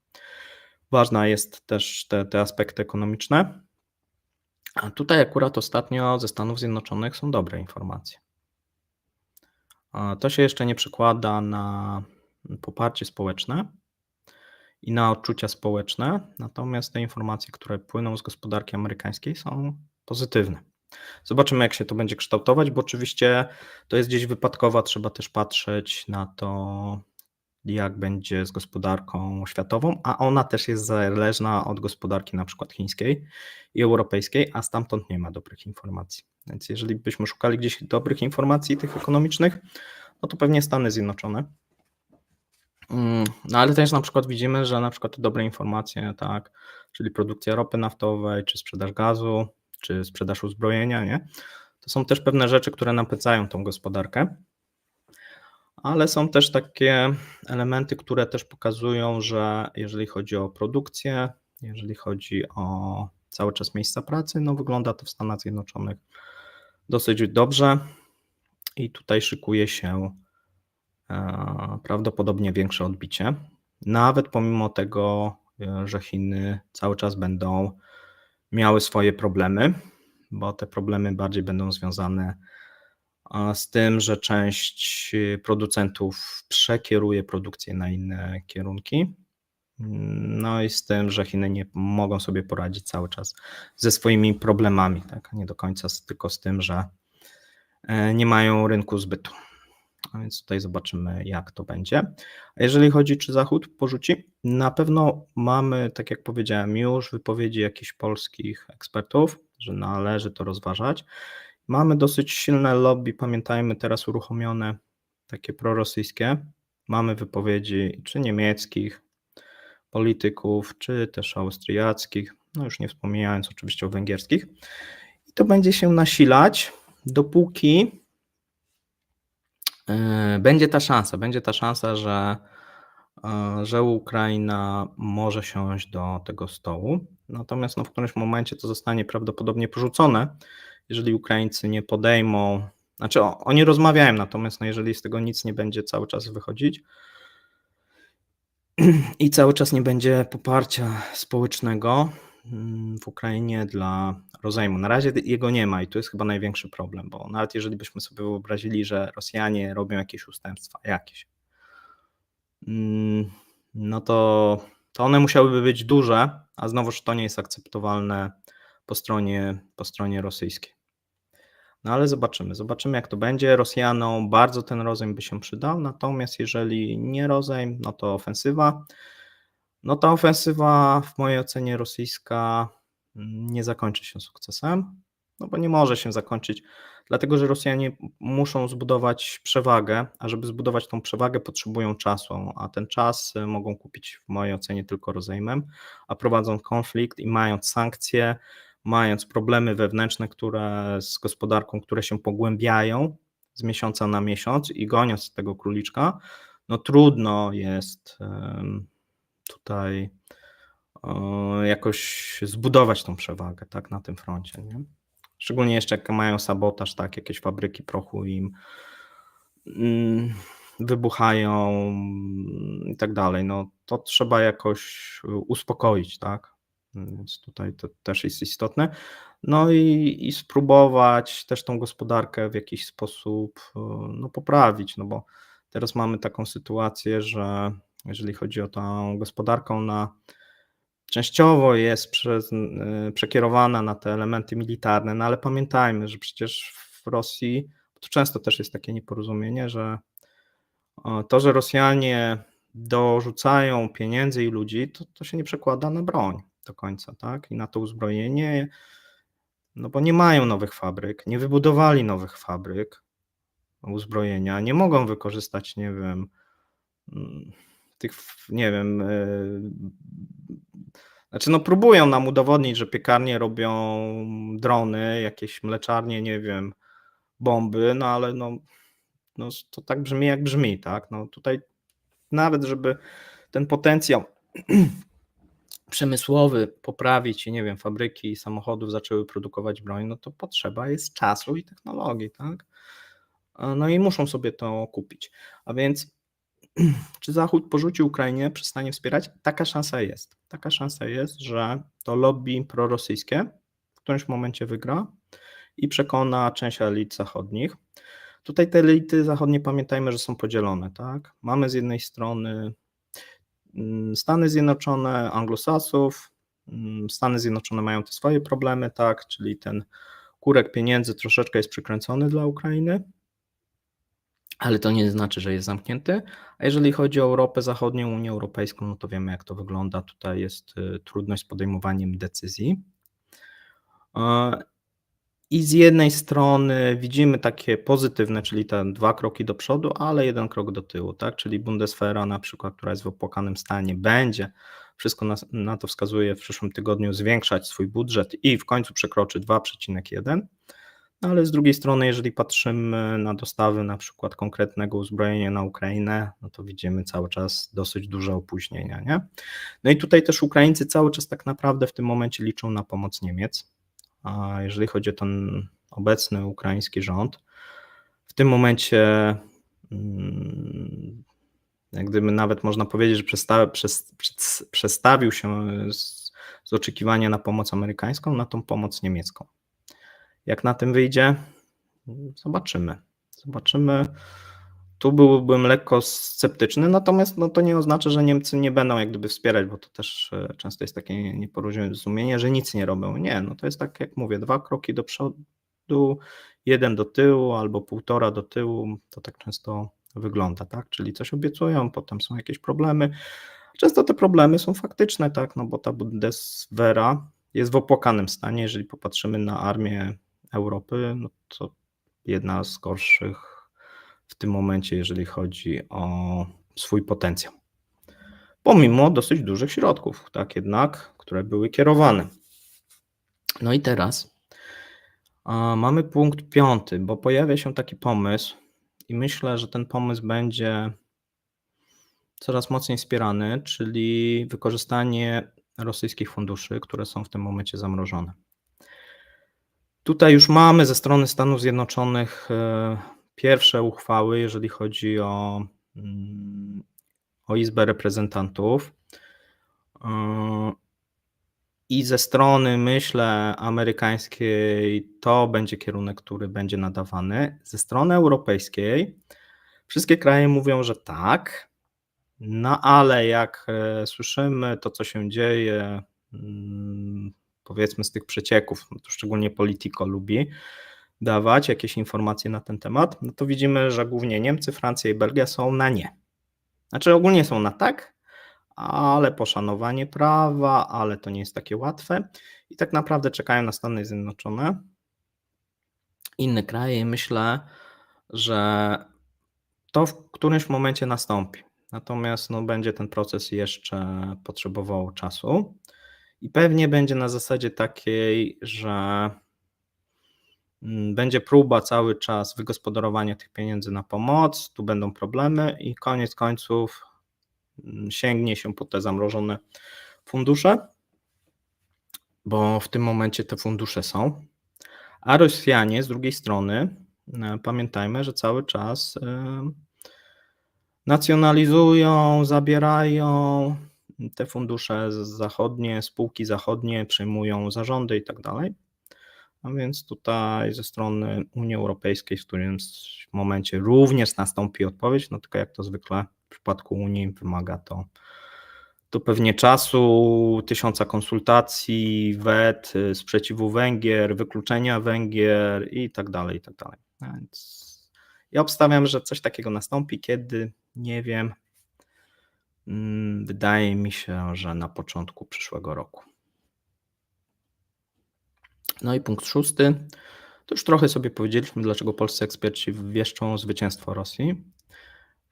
Speaker 1: Ważna jest też te aspekty ekonomiczne. A tutaj akurat ostatnio ze Stanów Zjednoczonych są dobre informacje. To się jeszcze nie przekłada na poparcie społeczne i na odczucia społeczne, natomiast te informacje, które płyną z gospodarki amerykańskiej, są pozytywne. Zobaczymy, jak się to będzie kształtować, bo oczywiście to jest gdzieś wypadkowa, trzeba też patrzeć na to, jak będzie z gospodarką światową, a ona też jest zależna od gospodarki na przykład chińskiej i europejskiej, a stamtąd nie ma dobrych informacji. Więc jeżeli byśmy szukali gdzieś dobrych informacji tych ekonomicznych, no to pewnie Stany Zjednoczone. No ale też na przykład widzimy, że na przykład te dobre informacje, tak, czyli produkcja ropy naftowej, czy sprzedaż gazu, czy sprzedaż uzbrojenia, nie? To są też pewne rzeczy, które napędzają tą gospodarkę, ale są też takie elementy, które też pokazują, że jeżeli chodzi o produkcję, jeżeli chodzi o cały czas miejsca pracy, no wygląda to w Stanach Zjednoczonych dosyć dobrze i tutaj szykuje się prawdopodobnie większe odbicie. Nawet pomimo tego, że Chiny cały czas będą miały swoje problemy, bo te problemy bardziej będą związane z tym, że część producentów przekieruje produkcję na inne kierunki. No i z tym, że Chiny nie mogą sobie poradzić cały czas ze swoimi problemami, tak? Nie do końca tylko z tym, że nie mają rynku zbytu. A więc tutaj zobaczymy, jak to będzie. A jeżeli chodzi, czy Zachód porzuci, na pewno mamy, tak jak powiedziałem, już wypowiedzi jakichś polskich ekspertów, że należy to rozważać. Mamy dosyć silne lobby, pamiętajmy, teraz uruchomione, takie prorosyjskie. Mamy wypowiedzi czy niemieckich polityków, czy też austriackich, no już nie wspominając oczywiście o węgierskich. I to będzie się nasilać, dopóki będzie ta szansa, że Ukraina może siąść do tego stołu. Natomiast no, w którymś momencie to zostanie prawdopodobnie porzucone, jeżeli Ukraińcy nie podejmą, znaczy oni rozmawiają, natomiast no, jeżeli z tego nic nie będzie cały czas wychodzić i cały czas nie będzie poparcia społecznego w Ukrainie dla rozejmu. Na razie jego nie ma i to jest chyba największy problem, bo nawet jeżeli byśmy sobie wyobrazili, że Rosjanie robią jakieś ustępstwa, no to one musiałyby być duże, a znowuż to nie jest akceptowalne po stronie rosyjskiej. No ale zobaczymy jak to będzie. Rosjanom bardzo ten rozejm by się przydał, natomiast jeżeli nie rozejm, no to ofensywa. No ta ofensywa w mojej ocenie rosyjska nie zakończy się sukcesem, no bo nie może się zakończyć, dlatego że Rosjanie muszą zbudować przewagę, a żeby zbudować tą przewagę potrzebują czasu, a ten czas mogą kupić w mojej ocenie tylko rozejmem, a prowadząc konflikt i mając sankcje, mając problemy wewnętrzne, z gospodarką, które się pogłębiają z miesiąca na miesiąc i goniąc tego króliczka, no trudno jest tutaj jakoś zbudować tą przewagę, tak, na tym froncie, nie? Szczególnie jeszcze jak mają sabotaż, tak, jakieś fabryki prochu im wybuchają i tak dalej, no to trzeba jakoś uspokoić, tak, więc tutaj to też jest istotne. No i spróbować też tą gospodarkę w jakiś sposób no, poprawić, no bo teraz mamy taką sytuację, że jeżeli chodzi o tą gospodarkę, ona częściowo jest przekierowana na te elementy militarne, no ale pamiętajmy, że przecież w Rosji to często też jest takie nieporozumienie, że to, że Rosjanie dorzucają pieniędzy i ludzi, to się nie przekłada na broń do końca, tak? I na to uzbrojenie, no bo nie mają nowych fabryk, nie wybudowali nowych fabryk uzbrojenia, nie mogą wykorzystać, nie wiem, nie wiem, znaczy no próbują nam udowodnić, że piekarnie robią drony, jakieś mleczarnie, nie wiem, bomby, no ale no to tak brzmi jak brzmi, tak? No tutaj nawet żeby ten potencjał przemysłowy poprawić i nie wiem, fabryki samochodów zaczęły produkować broń, no to potrzeba jest czasu i technologii, tak? No i muszą sobie to kupić. A więc czy Zachód porzuci Ukrainie, przestanie wspierać? Taka szansa jest. Taka szansa jest, że to lobby prorosyjskie w którymś momencie wygra i przekona część elit zachodnich. Tutaj te elity zachodnie, pamiętajmy, że są podzielone, tak? Mamy z jednej strony Stany Zjednoczone, Anglosasów. Stany Zjednoczone mają te swoje problemy, tak? Czyli ten kurek pieniędzy troszeczkę jest przykręcony dla Ukrainy, ale to nie znaczy, że jest zamknięty. A jeżeli chodzi o Europę Zachodnią, Unię Europejską, no to wiemy, jak to wygląda. Tutaj jest trudność z podejmowaniem decyzji. I z jednej strony widzimy takie pozytywne, czyli te 2 kroki do przodu, ale 1 krok do tyłu, tak? Czyli Bundeswehra na przykład, która jest w opłakanym stanie, będzie, wszystko na to wskazuje, w przyszłym tygodniu zwiększać swój budżet i w końcu przekroczy 2,1. Ale z drugiej strony, jeżeli patrzymy na dostawy na przykład konkretnego uzbrojenia na Ukrainę, no to widzimy cały czas dosyć duże opóźnienia, nie? No i tutaj też Ukraińcy cały czas tak naprawdę w tym momencie liczą na pomoc Niemiec. A jeżeli chodzi o ten obecny ukraiński rząd, w tym momencie jak gdyby nawet można powiedzieć, że przestawił się z oczekiwania na pomoc amerykańską na tą pomoc niemiecką. Jak na tym wyjdzie? Zobaczymy. Tu byłbym lekko sceptyczny, natomiast no to nie oznacza, że Niemcy nie będą jak gdyby wspierać, bo to też często jest takie nieporozumienie, że nic nie robią. Nie, no to jest tak jak mówię, 2 kroki do przodu, 1 do tyłu albo 1,5 do tyłu, to tak często wygląda, tak? Czyli coś obiecują, potem są jakieś problemy. Często te problemy są faktyczne, tak? No bo ta Bundeswehra jest w opłakanym stanie, jeżeli popatrzymy na armię Europy, no to jedna z gorszych w tym momencie, jeżeli chodzi o swój potencjał. Pomimo dosyć dużych środków, tak jednak, które były kierowane. No i teraz mamy punkt 5, bo pojawia się taki pomysł i myślę, że ten pomysł będzie coraz mocniej wspierany, czyli wykorzystanie rosyjskich funduszy, które są w tym momencie zamrożone. Tutaj już mamy ze strony Stanów Zjednoczonych pierwsze uchwały, jeżeli chodzi o Izbę Reprezentantów. I ze strony, myślę, amerykańskiej to będzie kierunek, który będzie nadawany. Ze strony europejskiej wszystkie kraje mówią, że tak, no ale jak słyszymy to, co się dzieje, powiedzmy z tych przecieków, no to szczególnie Politico lubi dawać jakieś informacje na ten temat, no to widzimy, że głównie Niemcy, Francja i Belgia są na nie. Znaczy ogólnie są na tak, ale poszanowanie prawa, ale to nie jest takie łatwe i tak naprawdę czekają na Stany Zjednoczone. Inne kraje, myślę, że to w którymś momencie nastąpi. Natomiast no, będzie ten proces jeszcze potrzebował czasu i pewnie będzie na zasadzie takiej, że będzie próba cały czas wygospodarowania tych pieniędzy na pomoc, tu będą problemy i koniec końców sięgnie się po te zamrożone fundusze, bo w tym momencie te fundusze są, a Rosjanie z drugiej strony, pamiętajmy, że cały czas nacjonalizują, zabierają te fundusze zachodnie, spółki zachodnie, przejmują zarządy i tak dalej. A więc tutaj ze strony Unii Europejskiej w którymś momencie również nastąpi odpowiedź, no tylko jak to zwykle w przypadku Unii wymaga to pewnie czasu, 1000 konsultacji, wet, sprzeciwu Węgier, wykluczenia Węgier i tak dalej, i tak dalej. Więc ja obstawiam, że coś takiego nastąpi, kiedy, nie wiem, wydaje mi się, że na początku przyszłego roku. No i punkt 6. To już trochę sobie powiedzieliśmy, dlaczego polscy eksperci wieszczą zwycięstwo Rosji.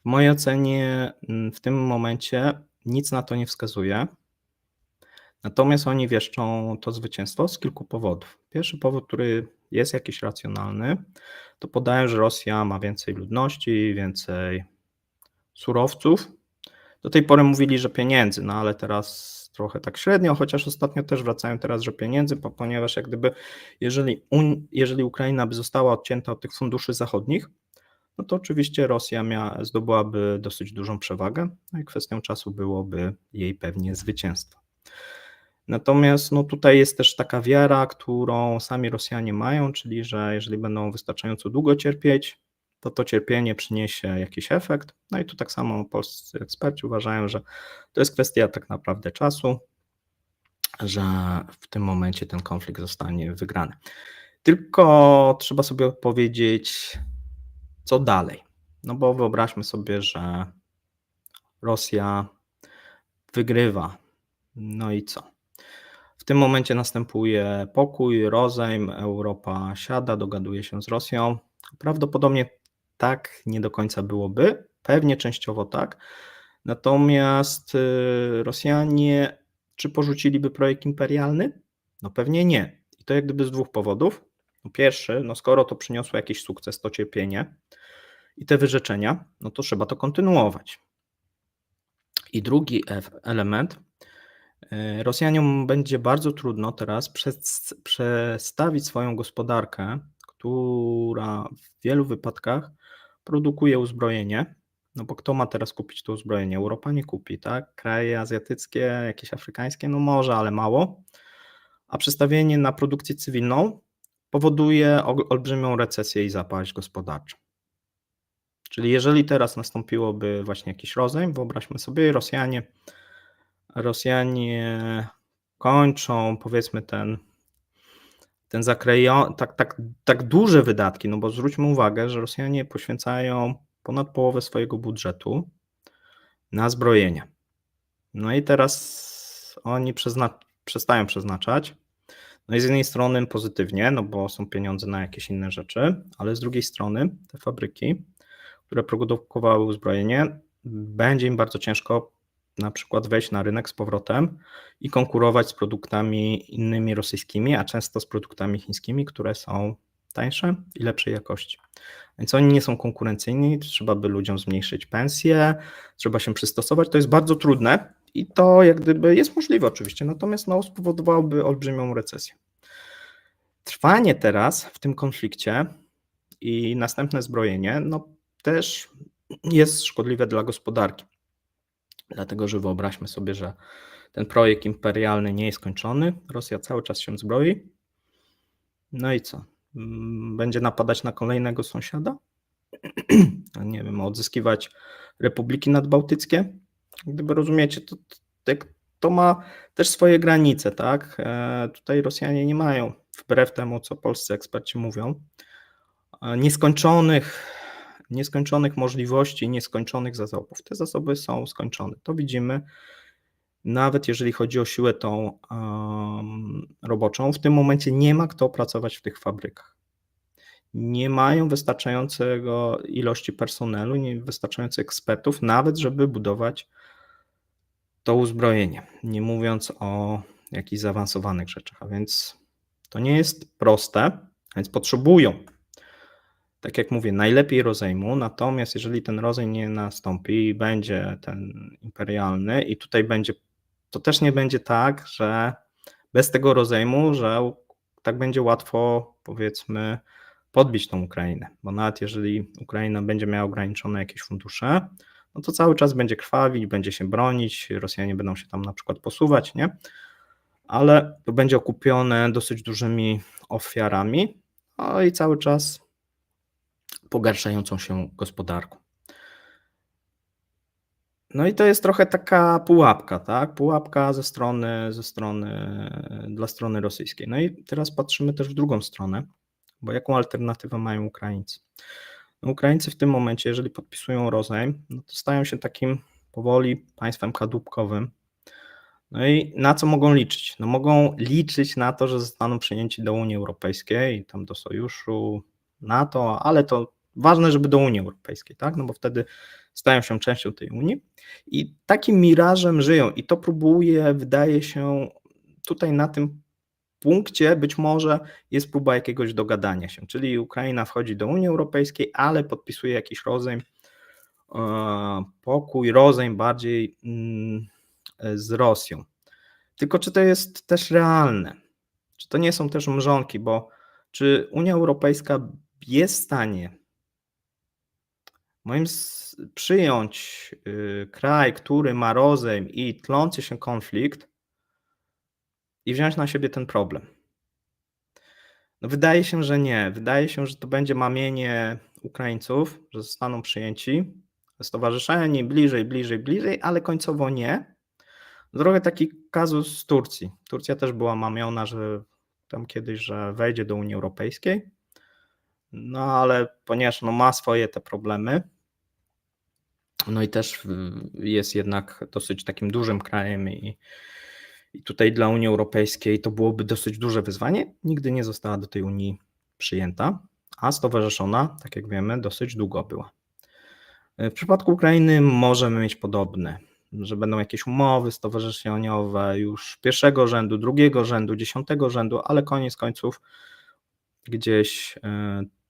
Speaker 1: W mojej ocenie w tym momencie nic na to nie wskazuje. Natomiast oni wieszczą to zwycięstwo z kilku powodów. Pierwszy powód, który jest jakiś racjonalny, to podają, że Rosja ma więcej ludności, więcej surowców. Do tej pory mówili, że pieniędzy, no ale teraz trochę tak średnio, chociaż ostatnio też wracają teraz, że pieniędzy, ponieważ jak gdyby jeżeli Ukraina by została odcięta od tych funduszy zachodnich, no to oczywiście Rosja zdobyłaby dosyć dużą przewagę, no i kwestią czasu byłoby jej pewnie zwycięstwo. Natomiast no tutaj jest też taka wiara, którą sami Rosjanie mają, czyli że jeżeli będą wystarczająco długo cierpieć, to cierpienie przyniesie jakiś efekt. No i tu tak samo polscy eksperci uważają, że to jest kwestia tak naprawdę czasu, że w tym momencie ten konflikt zostanie wygrany. Tylko trzeba sobie odpowiedzieć, co dalej. No bo wyobraźmy sobie, że Rosja wygrywa. No i co? W tym momencie następuje pokój, rozejm, Europa siada, dogaduje się z Rosją. Prawdopodobnie tak nie do końca byłoby, pewnie częściowo tak. Natomiast Rosjanie, czy porzuciliby projekt imperialny? No pewnie nie. I to jak gdyby z dwóch powodów. Pierwszy, no skoro to przyniosło jakiś sukces, to cierpienie i te wyrzeczenia, no to trzeba to kontynuować. I drugi element, Rosjanom będzie bardzo trudno teraz przestawić swoją gospodarkę, która w wielu wypadkach produkuje uzbrojenie, no bo kto ma teraz kupić to uzbrojenie? Europa nie kupi, tak? Kraje azjatyckie, jakieś afrykańskie, no może, ale mało. A przestawienie na produkcję cywilną powoduje olbrzymią recesję i zapaść gospodarczą. Czyli jeżeli teraz nastąpiłoby właśnie jakiś rozejm, wyobraźmy sobie, Rosjanie kończą, powiedzmy, ten tak duże wydatki, no bo zwróćmy uwagę, że Rosjanie poświęcają ponad połowę swojego budżetu na zbrojenie. No i teraz oni przestają przeznaczać. No i z jednej strony pozytywnie, no bo są pieniądze na jakieś inne rzeczy, ale z drugiej strony te fabryki, które produkowały uzbrojenie, będzie im bardzo ciężko na przykład wejść na rynek z powrotem i konkurować z produktami innymi rosyjskimi, a często z produktami chińskimi, które są tańsze i lepszej jakości. Więc oni nie są konkurencyjni, trzeba by ludziom zmniejszyć pensje, trzeba się przystosować. To jest bardzo trudne i to jak gdyby jest możliwe oczywiście, natomiast no, spowodowałoby olbrzymią recesję. Trwanie teraz w tym konflikcie i następne zbrojenie, no też jest szkodliwe dla gospodarki. Dlatego, że wyobraźmy sobie, że ten projekt imperialny nie jest skończony, Rosja cały czas się zbroi. No i co? Będzie napadać na kolejnego sąsiada? Nie wiem, odzyskiwać republiki nadbałtyckie? Gdyby rozumiecie, to ma też swoje granice, tak? Tutaj Rosjanie nie mają, wbrew temu, co polscy eksperci mówią, nieskończonych możliwości, nieskończonych zasobów. Te zasoby są skończone. To widzimy, nawet jeżeli chodzi o siłę tą roboczą. W tym momencie nie ma kto pracować w tych fabrykach. Nie mają wystarczającego ilości personelu, nie wystarczających ekspertów, nawet żeby budować to uzbrojenie, nie mówiąc o jakichś zaawansowanych rzeczach. A więc to nie jest proste, więc potrzebują, tak jak mówię, najlepiej rozejmu, natomiast jeżeli ten rozejm nie nastąpi i będzie ten imperialny i tutaj to też nie będzie tak, że bez tego rozejmu, że tak będzie łatwo, powiedzmy, podbić tą Ukrainę, bo nawet jeżeli Ukraina będzie miała ograniczone jakieś fundusze, no to cały czas będzie krwawić, będzie się bronić, Rosjanie będą się tam na przykład posuwać, nie? Ale to będzie okupione dosyć dużymi ofiarami, no i cały czas pogarszającą się gospodarką. No i to jest trochę taka pułapka, tak? Pułapka dla strony rosyjskiej. No i teraz patrzymy też w drugą stronę, bo jaką alternatywę mają Ukraińcy? No Ukraińcy w tym momencie, jeżeli podpisują rozejm, no to stają się takim powoli państwem kadłubkowym. No i na co mogą liczyć? No mogą liczyć na to, że zostaną przyjęci do Unii Europejskiej, tam do sojuszu, NATO, ale to ważne, żeby do Unii Europejskiej, tak? No bo wtedy stają się częścią tej Unii i takim mirażem żyją i to wydaje się, tutaj na tym punkcie być może jest próba jakiegoś dogadania się, czyli Ukraina wchodzi do Unii Europejskiej, ale podpisuje jakiś rozejm, pokój, rozejm bardziej z Rosją. Tylko czy to jest też realne? Czy to nie są też mrzonki, bo czy Unia Europejska jest w stanie przyjąć kraj, który ma rozejm i tlący się konflikt i wziąć na siebie ten problem? No wydaje się, że nie. Wydaje się, że to będzie mamienie Ukraińców, że zostaną przyjęci, stowarzyszeni bliżej, ale końcowo nie. Trochę taki kazus z Turcji. Turcja też była mamiona, że tam kiedyś, że wejdzie do Unii Europejskiej, no ale ponieważ ma swoje te problemy, no i też jest jednak dosyć takim dużym krajem i tutaj dla Unii Europejskiej to byłoby dosyć duże wyzwanie. Nigdy nie została do tej Unii przyjęta, a stowarzyszona, tak jak wiemy, dosyć długo była. W przypadku Ukrainy możemy mieć podobne, że będą jakieś umowy stowarzyszeniowe już pierwszego rzędu, drugiego rzędu, 10. rzędu, ale koniec końców gdzieś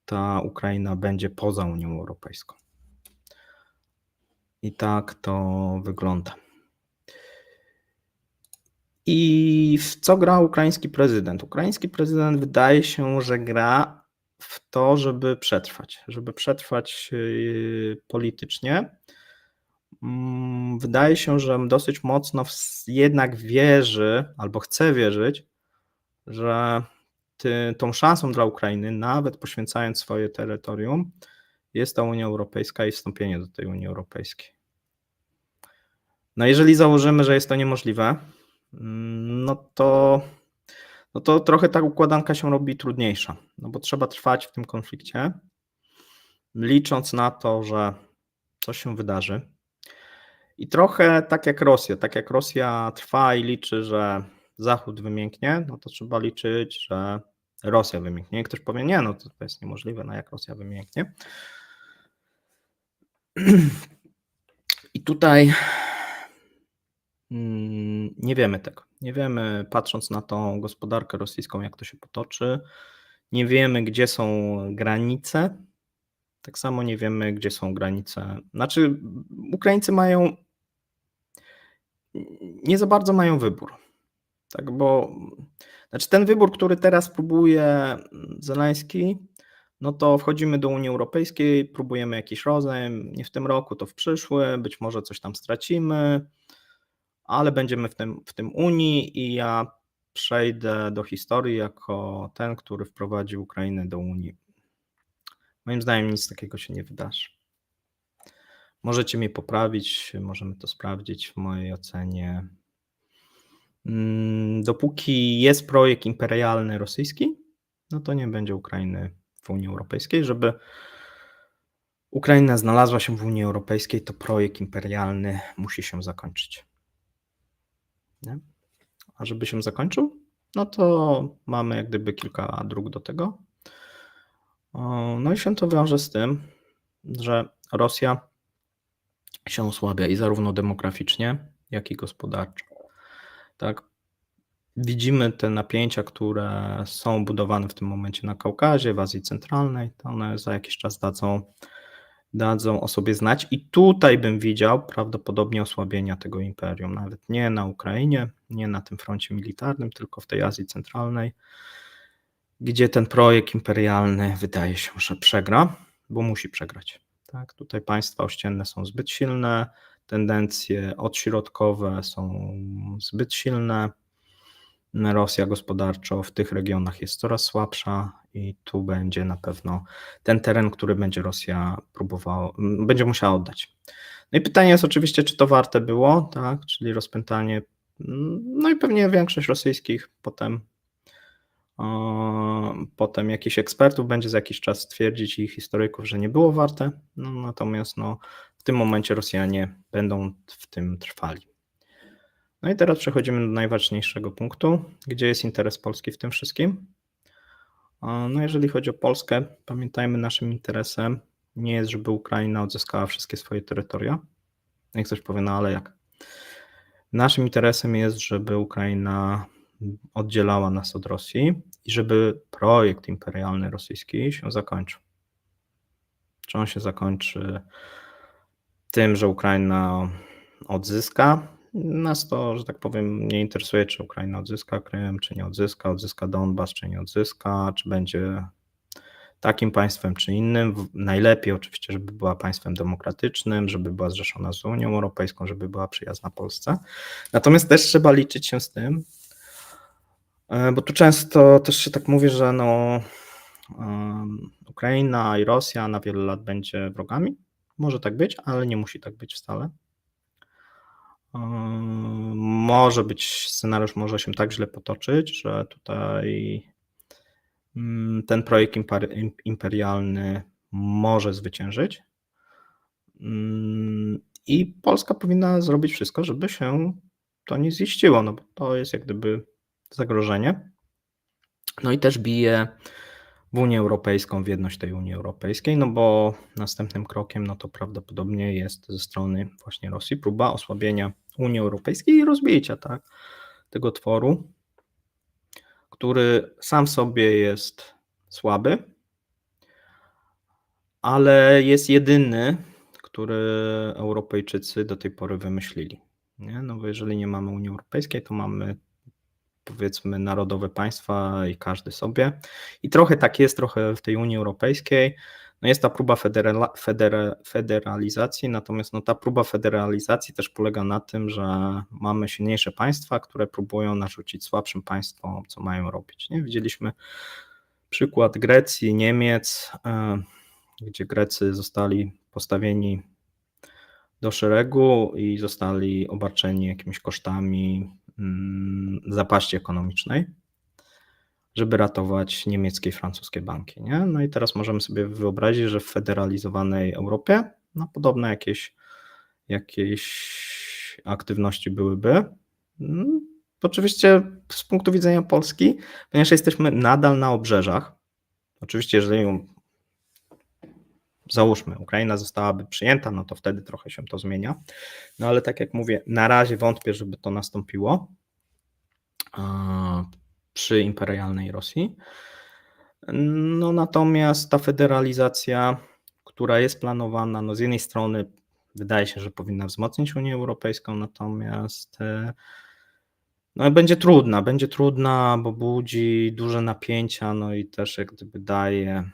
Speaker 1: ta Ukraina będzie poza Unią Europejską. I tak to wygląda. I w co gra ukraiński prezydent? Ukraiński prezydent wydaje się, że gra w to, żeby przetrwać politycznie. Wydaje się, że dosyć mocno jednak wierzy, albo chce wierzyć, że tą szansą dla Ukrainy, nawet poświęcając swoje terytorium, jest ta Unia Europejska i wstąpienie do tej Unii Europejskiej. No jeżeli założymy, że jest to niemożliwe, no to trochę ta układanka się robi trudniejsza, no bo trzeba trwać w tym konflikcie, licząc na to, że coś się wydarzy. I trochę tak jak Rosja trwa i liczy, że Zachód wymięknie, no to trzeba liczyć, że Rosja wymięknie. Ktoś powie, nie, no to jest niemożliwe, no jak Rosja wymięknie. I tutaj nie wiemy tego. Nie wiemy, patrząc na tą gospodarkę rosyjską, jak to się potoczy. Nie wiemy, gdzie są granice. Tak samo nie wiemy, gdzie są granice. Znaczy, Ukraińcy nie za bardzo mają wybór. Tak, bo ten wybór, który teraz próbuje Zełenski, no to wchodzimy do Unii Europejskiej, próbujemy jakiś rozejm, nie w tym roku, to w przyszłym, być może coś tam stracimy, ale będziemy w tym Unii i ja przejdę do historii jako ten, który wprowadził Ukrainę do Unii. Moim zdaniem nic takiego się nie wydarzy. Możecie mnie poprawić, możemy to sprawdzić w mojej ocenie. Dopóki jest projekt imperialny rosyjski, no to nie będzie Ukrainy w Unii Europejskiej. Żeby Ukraina znalazła się w Unii Europejskiej, to projekt imperialny musi się zakończyć. Nie? A żeby się zakończył, no to mamy jak gdyby kilka dróg do tego. No i się to wiąże z tym, że Rosja się osłabia i zarówno demograficznie, jak i gospodarczo. Tak? Widzimy te napięcia, które są budowane w tym momencie na Kaukazie, w Azji Centralnej, to one za jakiś czas dadzą o sobie znać i tutaj bym widział prawdopodobnie osłabienia tego imperium, nawet nie na Ukrainie, nie na tym froncie militarnym, tylko w tej Azji Centralnej, gdzie ten projekt imperialny wydaje się, że przegra, bo musi przegrać. Tak? Tutaj państwa ościenne są zbyt silne, tendencje odśrodkowe są zbyt silne, Rosja gospodarczo w tych regionach jest coraz słabsza i tu będzie na pewno ten teren, który będzie Rosja będzie musiała oddać. No i pytanie jest oczywiście, czy to warte było, tak, czyli rozpętanie, no i pewnie większość rosyjskich potem jakichś ekspertów będzie za jakiś czas twierdzić i historyków, że nie było warte, no, natomiast w tym momencie Rosjanie będą w tym trwali. No i teraz przechodzimy do najważniejszego punktu, gdzie jest interes Polski w tym wszystkim. No jeżeli chodzi o Polskę, pamiętajmy, naszym interesem nie jest, żeby Ukraina odzyskała wszystkie swoje terytoria. Jak ktoś powie, no ale jak? Naszym interesem jest, żeby Ukraina oddzielała nas od Rosji i żeby projekt imperialny rosyjski się zakończył. Czy on się zakończy tym, że Ukraina odzyska? Nas to, że tak powiem, nie interesuje, czy Ukraina odzyska Krym, czy nie odzyska Donbas, czy nie odzyska, czy będzie takim państwem, czy innym. Najlepiej oczywiście, żeby była państwem demokratycznym, żeby była zrzeszona z Unią Europejską, żeby była przyjazna Polsce. Natomiast też trzeba liczyć się z tym, bo tu często też się tak mówi, że Ukraina i Rosja na wiele lat będzie wrogami. Może tak być, ale nie musi tak być wcale. Może być, scenariusz może się tak źle potoczyć, że tutaj ten projekt imperialny może zwyciężyć. I Polska powinna zrobić wszystko, żeby się to nie ziściło, no bo to jest jak gdyby zagrożenie. No i też bije w Unię Europejską, w jedność tej Unii Europejskiej, no bo następnym krokiem, no to prawdopodobnie jest ze strony właśnie Rosji próba osłabienia Unii Europejskiej i rozbicia, tak, tego tworu, który sam w sobie jest słaby, ale jest jedyny, który Europejczycy do tej pory wymyślili. Nie? No bo jeżeli nie mamy Unii Europejskiej, to mamy powiedzmy narodowe państwa i każdy sobie. I trochę tak jest, trochę w tej Unii Europejskiej. No jest ta próba federalizacji, natomiast no ta próba federalizacji też polega na tym, że mamy silniejsze państwa, które próbują narzucić słabszym państwom, co mają robić. Nie? Widzieliśmy przykład Grecji, Niemiec, gdzie Grecy zostali postawieni do szeregu i zostali obarczeni jakimiś kosztami zapaści ekonomicznej, żeby ratować niemieckie i francuskie banki. Nie? No i teraz możemy sobie wyobrazić, że w federalizowanej Europie no, podobne jakieś aktywności byłyby. Oczywiście z punktu widzenia Polski, ponieważ jesteśmy nadal na obrzeżach, oczywiście jeżeli załóżmy, Ukraina zostałaby przyjęta, no to wtedy trochę się to zmienia. No ale tak jak mówię, na razie wątpię, żeby to nastąpiło przy imperialnej Rosji. No natomiast ta federalizacja, która jest planowana, no z jednej strony wydaje się, że powinna wzmocnić Unię Europejską, natomiast no będzie trudna, bo budzi duże napięcia, no i też jak gdyby daje.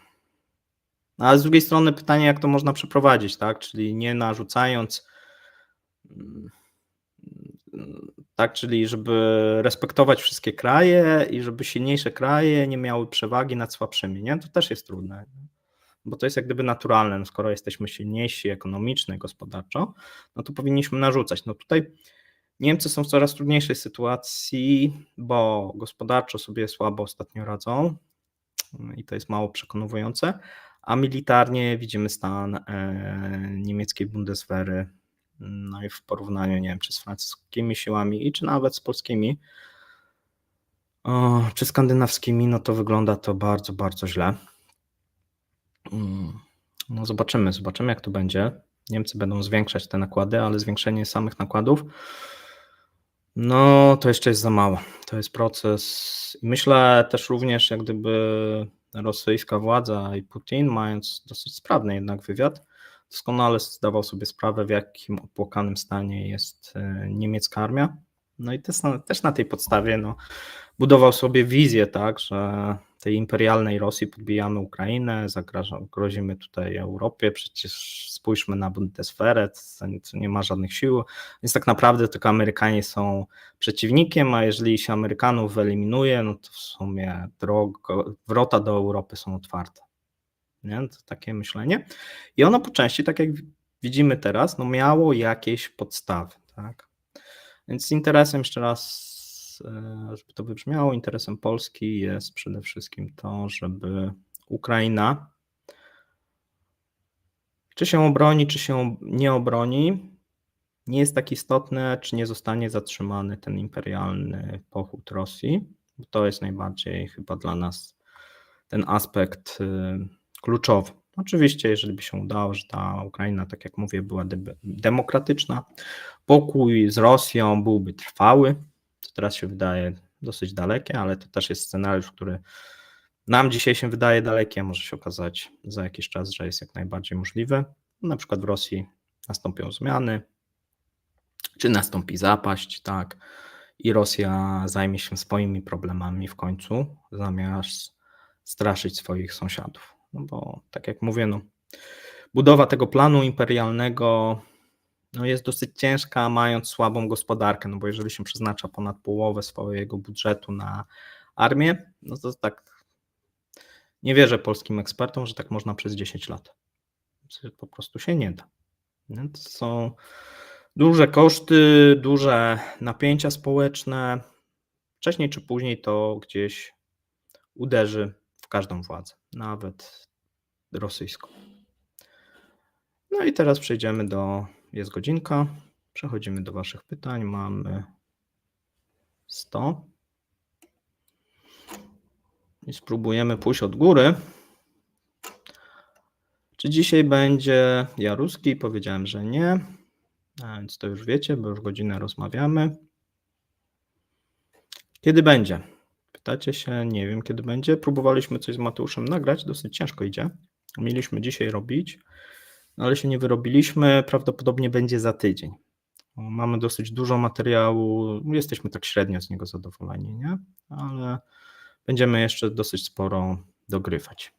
Speaker 1: No, ale z drugiej strony pytanie, jak to można przeprowadzić, tak? Czyli nie narzucając, tak, czyli żeby respektować wszystkie kraje i żeby silniejsze kraje nie miały przewagi nad słabszymi, nie? To też jest trudne, bo to jest jak gdyby naturalne, no skoro jesteśmy silniejsi ekonomicznie, gospodarczo, no to powinniśmy narzucać. No tutaj Niemcy są w coraz trudniejszej sytuacji, bo gospodarczo sobie słabo ostatnio radzą i to jest mało przekonujące, a militarnie widzimy stan niemieckiej Bundeswehry, no i w porównaniu, nie wiem, czy z francuskimi siłami, i czy nawet z polskimi, czy skandynawskimi, no to wygląda to bardzo, bardzo źle. No zobaczymy, jak to będzie. Niemcy będą zwiększać te nakłady, ale zwiększenie samych nakładów, no to jeszcze jest za mało. To jest proces. I myślę też również, jak gdyby rosyjska władza i Putin, mając dosyć sprawny jednak wywiad, doskonale zdawał sobie sprawę, w jakim opłakanym stanie jest niemiecka armia. No i też na tej podstawie no, budował sobie wizję, tak, że tej imperialnej Rosji podbijamy Ukrainę, grozimy tutaj Europie, przecież spójrzmy na Bundeswehrę, co nie ma żadnych sił, więc tak naprawdę tylko Amerykanie są przeciwnikiem, a jeżeli się Amerykanów wyeliminuje, no to w sumie wrota do Europy są otwarte. Nie? To takie myślenie. I ono po części, tak jak widzimy teraz, no miało jakieś podstawy. Tak? Więc interesem, jeszcze raz, żeby to wybrzmiało, interesem Polski jest przede wszystkim to, żeby Ukraina, czy się obroni, czy się nie obroni, nie jest tak istotne, czy nie zostanie zatrzymany ten imperialny pochód Rosji. Bo to jest najbardziej chyba dla nas ten aspekt kluczowy. Oczywiście, jeżeli by się udało, że ta Ukraina, tak jak mówię, była demokratyczna, pokój z Rosją byłby trwały, to teraz się wydaje dosyć dalekie, ale to też jest scenariusz, który nam dzisiaj się wydaje daleki, a może się okazać za jakiś czas, że jest jak najbardziej możliwy. Na przykład w Rosji nastąpią zmiany, czy nastąpi zapaść, tak, i Rosja zajmie się swoimi problemami w końcu, zamiast straszyć swoich sąsiadów. No bo tak jak mówię, no, budowa tego planu imperialnego no jest dosyć ciężka, mając słabą gospodarkę, no bo jeżeli się przeznacza ponad połowę swojego budżetu na armię, no to tak nie wierzę polskim ekspertom, że tak można przez 10 lat. Po prostu się nie da. To są Duże koszty, duże napięcia społeczne. Wcześniej czy później to gdzieś uderzy w każdą władzę, nawet rosyjską. No i teraz przejdziemy jest godzinka, przechodzimy do Waszych pytań. Mamy 100 i spróbujemy pójść od góry. Czy dzisiaj będzie Jaruski? Powiedziałem, że nie, a więc to już wiecie, bo już godzinę rozmawiamy. Kiedy będzie? Pytacie się, nie wiem kiedy będzie. Próbowaliśmy coś z Mateuszem nagrać, dosyć ciężko idzie. Mieliśmy dzisiaj robić, ale się nie wyrobiliśmy. Prawdopodobnie będzie za tydzień. Mamy dosyć dużo materiału, jesteśmy tak średnio z niego zadowoleni, nie? Ale będziemy jeszcze dosyć sporo dogrywać.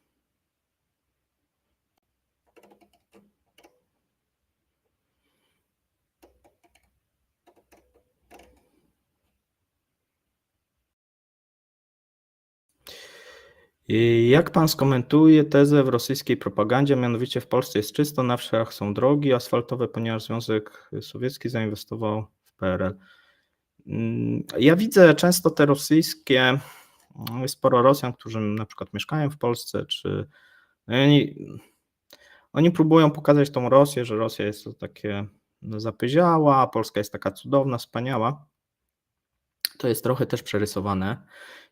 Speaker 1: I jak pan skomentuje tezę w rosyjskiej propagandzie, mianowicie w Polsce jest czysto, na wsiach są drogi asfaltowe, ponieważ Związek Sowiecki zainwestował w PRL. Ja widzę często te rosyjskie, jest sporo Rosjan, którzy na przykład mieszkają w Polsce, czy oni próbują pokazać tą Rosję, że Rosja jest to takie zapyziała, a Polska jest taka cudowna, wspaniała. To jest trochę też przerysowane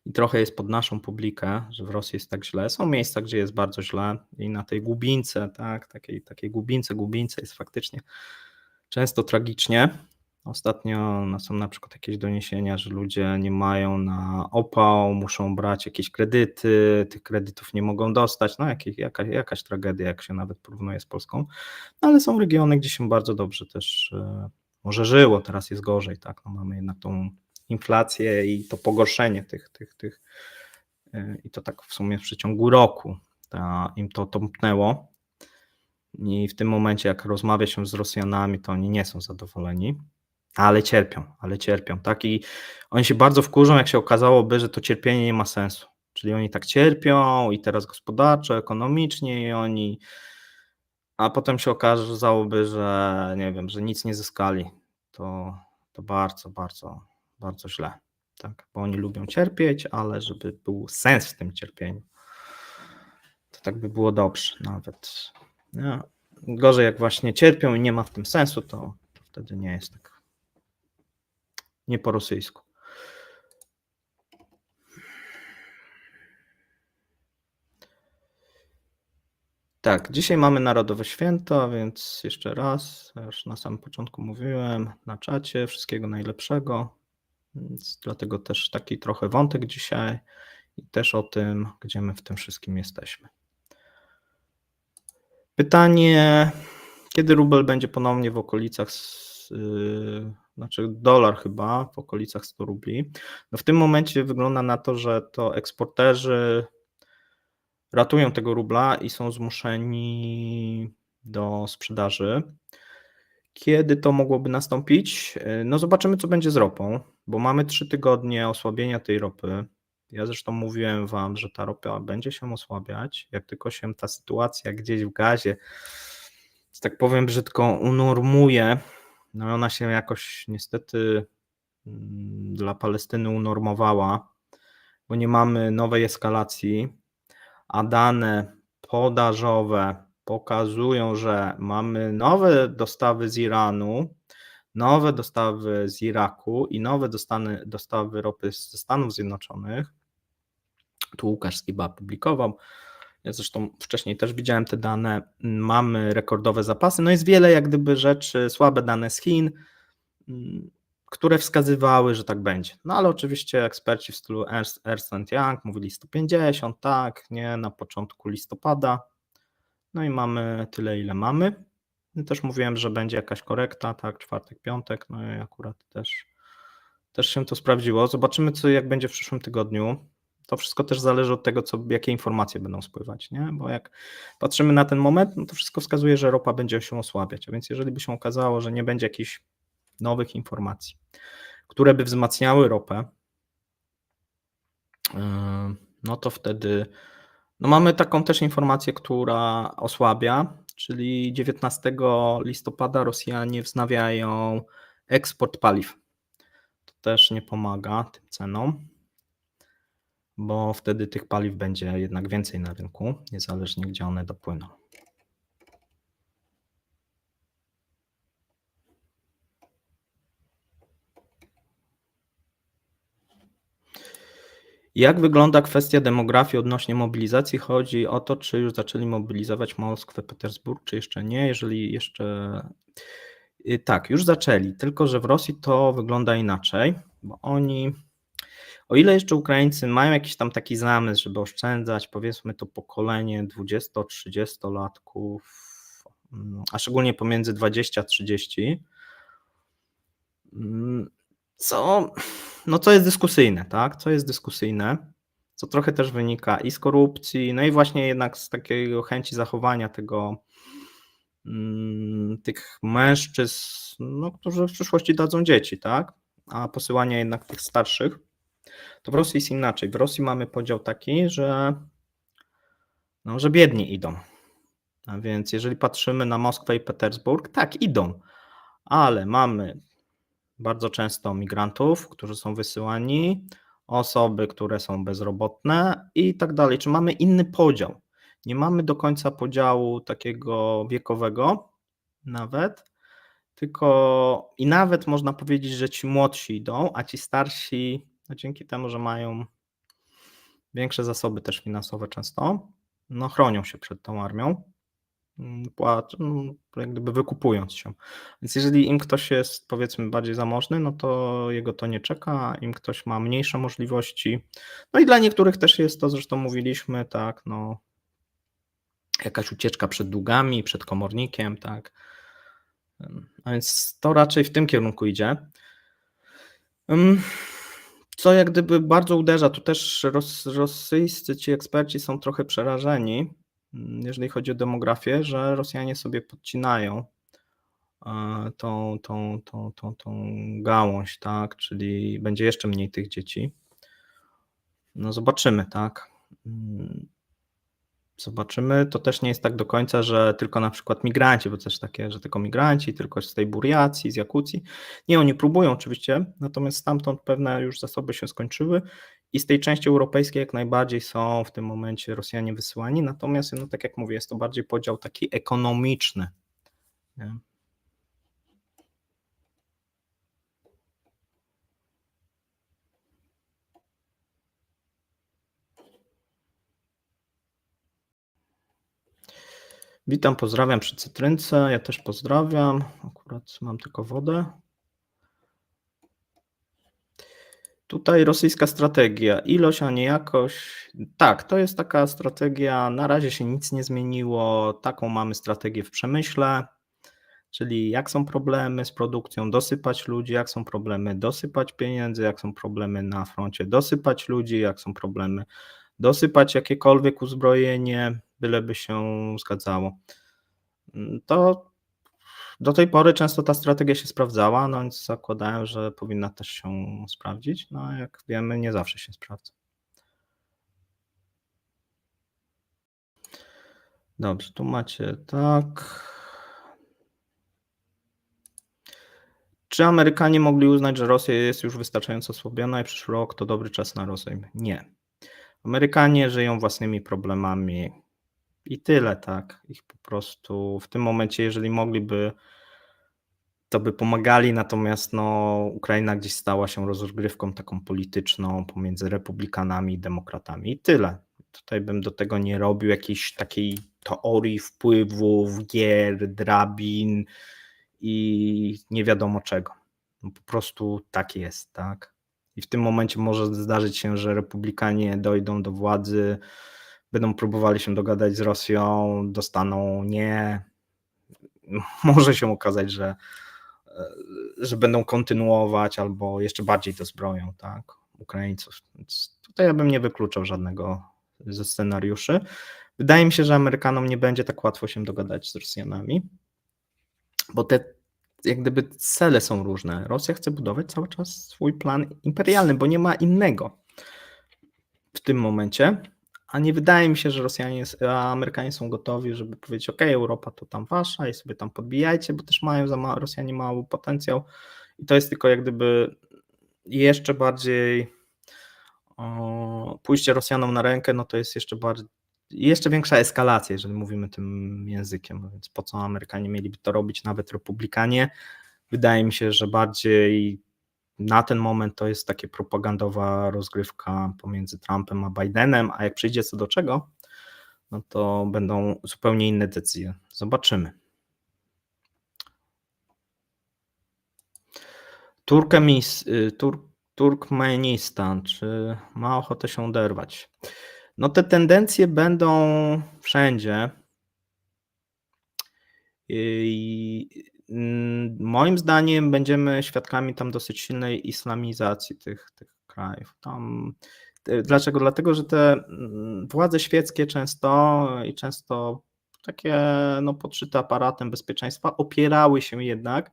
Speaker 1: i trochę jest pod naszą publikę, że w Rosji jest tak źle. Są miejsca, gdzie jest bardzo źle i na tej Głubince, tak, takiej Głubince jest faktycznie często tragicznie. Ostatnio są na przykład jakieś doniesienia, że ludzie nie mają na opał, muszą brać jakieś kredyty, tych kredytów nie mogą dostać, no jakaś tragedia, jak się nawet porównuje z Polską, no, ale są regiony, gdzie się bardzo dobrze też może żyło, teraz jest gorzej, tak, no mamy jednak tą inflację i to pogorszenie tych i to tak w sumie w przeciągu roku im to tąpnęło i w tym momencie jak rozmawia się z Rosjanami, to oni nie są zadowoleni, ale cierpią, tak, i oni się bardzo wkurzą, jak się okazałoby, że to cierpienie nie ma sensu, czyli oni tak cierpią i teraz gospodarczo, ekonomicznie i oni, a potem się okazałoby, że nie wiem, że nic nie zyskali, to bardzo, bardzo, bardzo źle, tak, bo oni lubią cierpieć, ale żeby był sens w tym cierpieniu, to tak by było dobrze nawet, nie? Gorzej jak właśnie cierpią i nie ma w tym sensu, to wtedy nie jest tak, nie po rosyjsku. Tak, dzisiaj mamy Narodowe Święto, więc jeszcze raz, już na samym początku mówiłem na czacie, wszystkiego najlepszego, więc dlatego też taki trochę wątek dzisiaj i też o tym, gdzie my w tym wszystkim jesteśmy. Pytanie, kiedy rubel będzie ponownie w okolicach, znaczy dolar chyba w okolicach 100 rubli. No w tym momencie wygląda na to, że to eksporterzy ratują tego rubla i są zmuszeni do sprzedaży. Kiedy to mogłoby nastąpić? No zobaczymy, co będzie z ropą, bo mamy 3 tygodnie osłabienia tej ropy. Ja zresztą mówiłem Wam, że ta ropa będzie się osłabiać, jak tylko się ta sytuacja gdzieś w gazie, że tak powiem brzydko, unormuje, no ona się jakoś niestety dla Palestyny unormowała, bo nie mamy nowej eskalacji, a dane podażowe pokazują, że mamy nowe dostawy z Iranu, nowe dostawy z Iraku i nowe dostawy ropy ze Stanów Zjednoczonych. Tu Łukasz Skiba publikował. Ja zresztą wcześniej też widziałem te dane. Mamy rekordowe zapasy. No jest wiele jak gdyby rzeczy, słabe dane z Chin, które wskazywały, że tak będzie. No ale oczywiście eksperci w stylu Ernst Young mówili 150, tak, nie, na początku listopada. No i mamy tyle, ile mamy. Też mówiłem, że będzie jakaś korekta, tak, czwartek, piątek, no i akurat też się to sprawdziło. Zobaczymy, jak będzie w przyszłym tygodniu. To wszystko też zależy od tego, jakie informacje będą spływać, nie? Bo jak patrzymy na ten moment, no to wszystko wskazuje, że ropa będzie się osłabiać, a więc jeżeli by się okazało, że nie będzie jakichś nowych informacji, które by wzmacniały ropę, no to wtedy no mamy taką też informację, która osłabia, czyli 19 listopada Rosjanie wznawiają eksport paliw. To też nie pomaga tym cenom, bo wtedy tych paliw będzie jednak więcej na rynku, niezależnie gdzie one dopłyną. Jak wygląda kwestia demografii odnośnie mobilizacji? Chodzi o to, czy już zaczęli mobilizować Moskwę, Petersburg, czy jeszcze nie? Jeżeli jeszcze tak, już zaczęli, tylko że w Rosji to wygląda inaczej, bo oni, o ile jeszcze Ukraińcy mają jakiś tam taki zamysł, żeby oszczędzać, powiedzmy to pokolenie 20-30-latków, a szczególnie pomiędzy 20-30, co, no co jest dyskusyjne, tak? Co jest dyskusyjne, co trochę też wynika i z korupcji, no i właśnie jednak z takiego chęci zachowania tego, tych mężczyzn, no, którzy w przyszłości dadzą dzieci, tak? A posyłania jednak tych starszych, to w Rosji jest inaczej. W Rosji mamy podział taki, że, no, że biedni idą. A więc jeżeli patrzymy na Moskwę i Petersburg, tak, idą, ale mamy bardzo często migrantów, którzy są wysyłani, osoby, które są bezrobotne i tak dalej. Czy mamy inny podział? Nie mamy do końca podziału takiego wiekowego nawet, tylko i nawet można powiedzieć, że ci młodsi idą, a ci starsi, no dzięki temu, że mają większe zasoby też finansowe często, no chronią się przed tą armią, jak gdyby wykupując się. Więc jeżeli im ktoś jest, powiedzmy, bardziej zamożny, no to jego to nie czeka, im ktoś ma mniejsze możliwości. No i dla niektórych też jest to, zresztą mówiliśmy, tak, no jakaś ucieczka przed długami, przed komornikiem, tak. A więc to raczej w tym kierunku idzie. Co jak gdyby bardzo uderza, tu też rosyjscy ci eksperci są trochę przerażeni, jeżeli chodzi o demografię, że Rosjanie sobie podcinają tą gałąź, tak, czyli będzie jeszcze mniej tych dzieci. No zobaczymy, tak. Zobaczymy. To też nie jest tak do końca, że tylko na przykład migranci, bo też takie, że tylko migranci, tylko z tej Buriacji, z Jakucji. Nie, oni próbują oczywiście, natomiast stamtąd pewne już zasoby się skończyły i z tej części europejskiej jak najbardziej są w tym momencie Rosjanie wysyłani, natomiast no tak jak mówię, jest to bardziej podział taki ekonomiczny. Nie? Witam, pozdrawiam przy cytrynce, ja też pozdrawiam, akurat mam tylko wodę. Tutaj rosyjska strategia, ilość, a nie jakość. Tak, to jest taka strategia, na razie się nic nie zmieniło, taką mamy strategię w przemyśle, czyli jak są problemy z produkcją, dosypać ludzi, jak są problemy, dosypać pieniędzy, jak są problemy na froncie, dosypać ludzi, jak są problemy, dosypać jakiekolwiek uzbrojenie, byleby się zgadzało. To do tej pory często ta strategia się sprawdzała, no więc zakładałem, że powinna też się sprawdzić. No jak wiemy, nie zawsze się sprawdza. Dobrze, tu macie tak. Czy Amerykanie mogli uznać, że Rosja jest już wystarczająco osłabiona i przyszły rok to dobry czas na rozejm? Nie. Amerykanie żyją własnymi problemami i tyle, tak. Ich po prostu w tym momencie, jeżeli mogliby, to by pomagali, natomiast no, Ukraina gdzieś stała się rozgrywką taką polityczną pomiędzy republikanami i demokratami i tyle. Tutaj bym do tego nie robił jakiejś takiej teorii wpływów, gier, drabin i nie wiadomo czego. No, po prostu tak jest, tak. I w tym momencie może zdarzyć się, że republikanie dojdą do władzy, będą próbowali się dogadać z Rosją, dostaną nie. Może się okazać, że będą kontynuować albo jeszcze bardziej dozbroją, tak, Ukraińców. Więc tutaj ja bym nie wykluczał żadnego ze scenariuszy. Wydaje mi się, że Amerykanom nie będzie tak łatwo się dogadać z Rosjanami, bo te jak gdyby cele są różne. Rosja chce budować cały czas swój plan imperialny, bo nie ma innego w tym momencie, a nie wydaje mi się, że Amerykanie są gotowi, żeby powiedzieć: "Okej, Europa to tam wasza i sobie tam podbijajcie", bo też mają Rosjanie mały potencjał i to jest tylko jak gdyby jeszcze bardziej pójście Rosjanom na rękę, no to jest jeszcze większa eskalacja, jeżeli mówimy tym językiem, no więc po co Amerykanie mieliby to robić, nawet Republikanie? Wydaje mi się, że bardziej na ten moment to jest takie propagandowa rozgrywka pomiędzy Trumpem a Bidenem, a jak przyjdzie co do czego, no to będą zupełnie inne decyzje. Zobaczymy. Turkmenistan, czy ma ochotę się oderwać? No te tendencje będą wszędzie. Moim zdaniem będziemy świadkami tam dosyć silnej islamizacji tych krajów. Dlaczego? Dlatego, że te władze świeckie często takie no, podszyte aparatem bezpieczeństwa opierały się jednak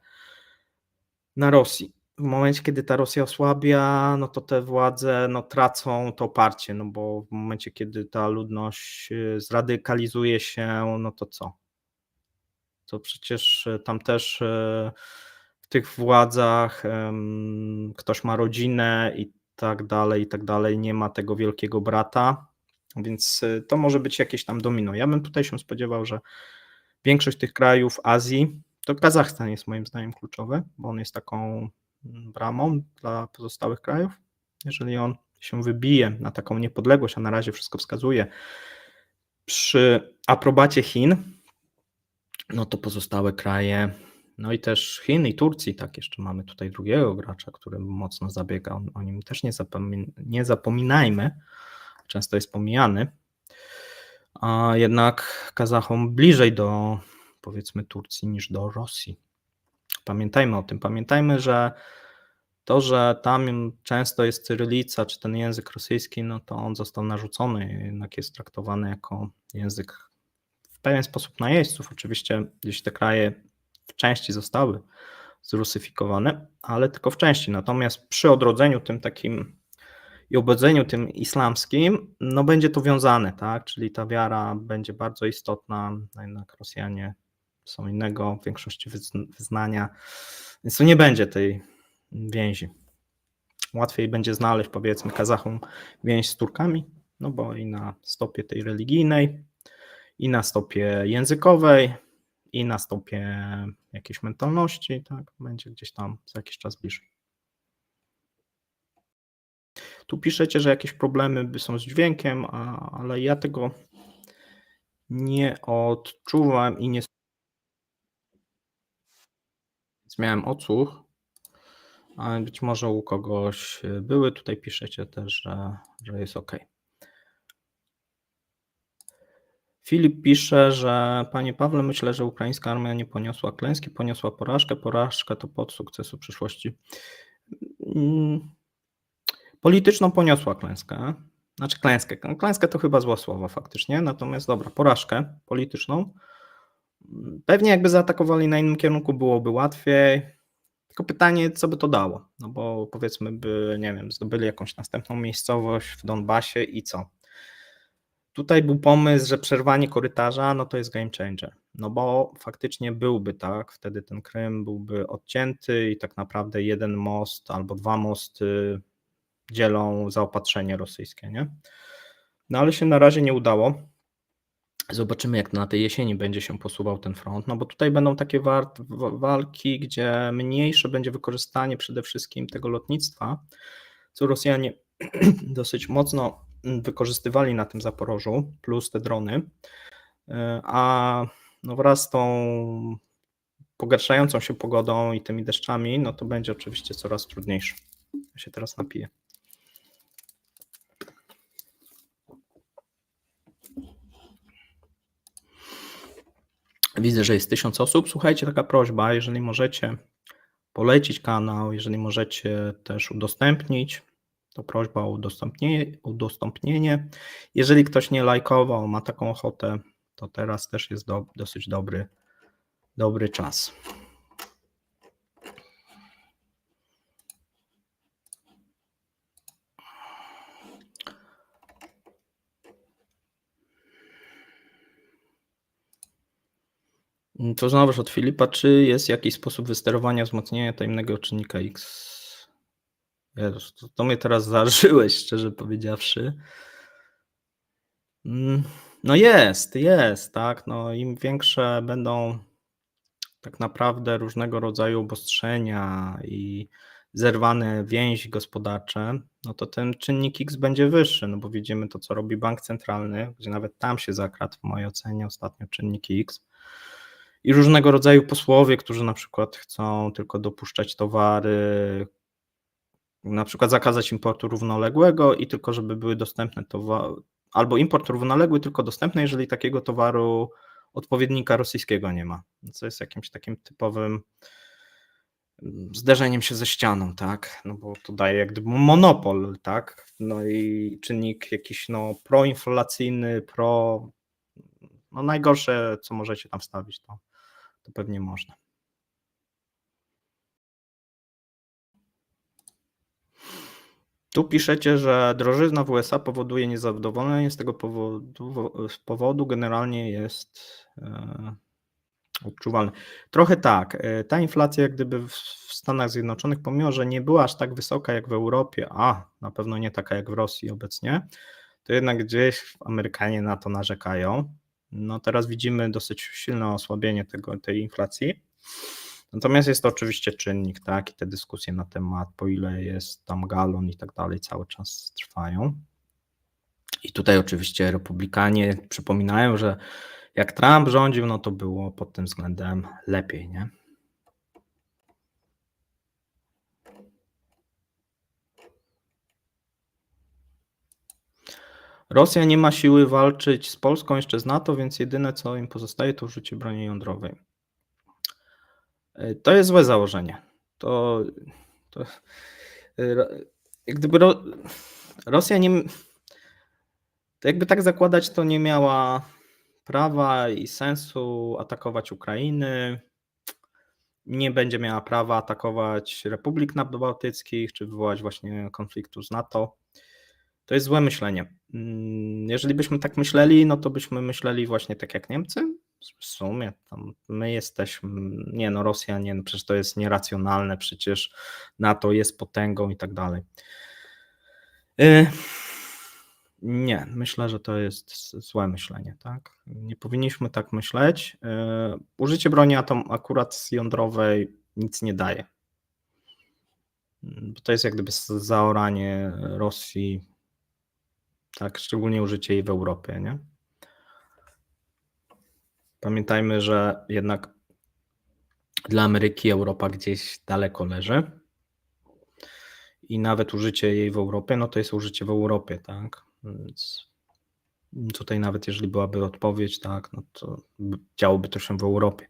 Speaker 1: na Rosji. W momencie, kiedy ta Rosja osłabia, no to te władze no, tracą to oparcie, no bo w momencie, kiedy ta ludność zradykalizuje się, no to co? To przecież tam też w tych władzach ktoś ma rodzinę i tak dalej, nie ma tego wielkiego brata, więc to może być jakieś tam domino. Ja bym tutaj się spodziewał, że większość tych krajów Azji, to Kazachstan jest moim zdaniem kluczowy, bo on jest taką bramą dla pozostałych krajów. Jeżeli on się wybije na taką niepodległość, a na razie wszystko wskazuje, przy aprobacie Chin, no to pozostałe kraje, no i też Chin i Turcji, tak, jeszcze mamy tutaj drugiego gracza, który mocno zabiega, o nim też nie zapominajmy, często jest pomijany, a jednak Kazachom bliżej do, powiedzmy, Turcji niż do Rosji. Pamiętajmy o tym, pamiętajmy, że to, że tam często jest cyrylica, czy ten język rosyjski, no to on został narzucony, jednak jest traktowany jako język w pewien sposób najeźdźców. Oczywiście gdzieś te kraje w części zostały zrusyfikowane, ale tylko w części. Natomiast przy odrodzeniu tym takim i obudzeniu tym islamskim, no będzie to wiązane, tak? Czyli ta wiara będzie bardzo istotna, no jednak Rosjanie są innego w większości wyznania, więc tu nie będzie tej więzi. Łatwiej będzie znaleźć, powiedzmy, Kazachom więź z Turkami, no bo i na stopie tej religijnej, i na stopie językowej, i na stopie jakiejś mentalności, tak, będzie gdzieś tam za jakiś czas bliżej. Tu piszecie, że jakieś problemy są z dźwiękiem, ale ja tego nie odczuwam i nie miałem odsłuch, ale być może u kogoś były. Tutaj piszecie też, że jest ok. Filip pisze, że panie Pawle, myślę, że ukraińska armia nie poniosła klęski, poniosła porażkę. Porażka to pod sukcesu przyszłości. Polityczną poniosła klęskę. Znaczy klęskę. Klęskę to chyba złe słowo faktycznie, natomiast dobra, porażkę polityczną. Pewnie jakby zaatakowali na innym kierunku, byłoby łatwiej. Tylko pytanie, co by to dało? No bo powiedzmy by, nie wiem, zdobyli jakąś następną miejscowość w Donbasie i co? Tutaj był pomysł, że przerwanie korytarza, no to jest game changer, no bo faktycznie byłby tak, wtedy ten Krym byłby odcięty i tak naprawdę jeden most albo dwa mosty dzielą zaopatrzenie rosyjskie, nie? No ale się na razie nie udało. Zobaczymy, jak na tej jesieni będzie się posuwał ten front, no bo tutaj będą takie walki, gdzie mniejsze będzie wykorzystanie przede wszystkim tego lotnictwa, co Rosjanie dosyć mocno wykorzystywali na tym Zaporożu, plus te drony, a no wraz z tą pogarszającą się pogodą i tymi deszczami, no to będzie oczywiście coraz trudniejsze. Ja się teraz napiję. Widzę, że jest 1000 osób. Słuchajcie, taka prośba, jeżeli możecie polecić kanał, jeżeli możecie też udostępnić, to prośba o udostępnienie. Jeżeli ktoś nie lajkował, ma taką ochotę, to teraz też jest dosyć dobry czas. To znowuż od Filipa, czy jest jakiś sposób wysterowania wzmocnienia tajemnego czynnika X? Jezus, to mnie teraz zażyłeś, szczerze powiedziawszy. Mm, no jest, tak. No im większe będą tak naprawdę różnego rodzaju obostrzenia i zerwane więzi gospodarcze, no to ten czynnik X będzie wyższy, no bo widzimy to, co robi bank centralny, gdzie nawet tam się zakradł w mojej ocenie ostatnio czynnik X. I różnego rodzaju posłowie, którzy na przykład chcą tylko dopuszczać towary, na przykład zakazać importu równoległego i tylko żeby były dostępne albo import równoległy tylko dostępny, jeżeli takiego towaru odpowiednika rosyjskiego nie ma, co jest jakimś takim typowym zderzeniem się ze ścianą, tak, no bo to daje jak gdyby monopol, tak, no i czynnik jakiś proinflacyjny, no najgorsze, co możecie tam wstawić, to pewnie można. Tu piszecie, że drożyzna w USA powoduje niezadowolenie, z tego powodu generalnie jest odczuwalny. Trochę tak. Ta inflacja jak gdyby w Stanach Zjednoczonych, pomimo że nie była aż tak wysoka jak w Europie, a na pewno nie taka jak w Rosji obecnie, to jednak gdzieś Amerykanie na to narzekają. No teraz widzimy dosyć silne osłabienie tej inflacji. Natomiast jest to oczywiście czynnik, tak, i te dyskusje na temat, po ile jest tam galon i tak dalej, cały czas trwają. I tutaj oczywiście republikanie przypominają, że jak Trump rządził, no to było pod tym względem lepiej, nie? Rosja nie ma siły walczyć z Polską jeszcze z NATO, więc jedyne co im pozostaje to użycie broni jądrowej. To jest złe założenie. To jak gdyby Rosja nie. To jakby tak zakładać, to nie miała prawa i sensu atakować Ukrainy, nie będzie miała prawa atakować republik nadbałtyckich, czy wywołać właśnie konfliktu z NATO. To jest złe myślenie. Jeżeli byśmy tak myśleli, no to byśmy myśleli właśnie tak jak Niemcy. W sumie tam my jesteśmy, nie no Rosja, nie, no przecież to jest nieracjonalne, przecież NATO jest potęgą i tak dalej. Nie, myślę, że to jest złe myślenie, tak? Nie powinniśmy tak myśleć. Użycie broni akurat jądrowej nic nie daje. Bo to jest jak gdyby zaoranie Rosji, tak, szczególnie użycie jej w Europie, nie? Pamiętajmy, że jednak dla Ameryki Europa gdzieś daleko leży i nawet użycie jej w Europie, no to jest użycie w Europie, tak? Więc tutaj nawet jeżeli byłaby odpowiedź, tak, no to działoby to się w Europie.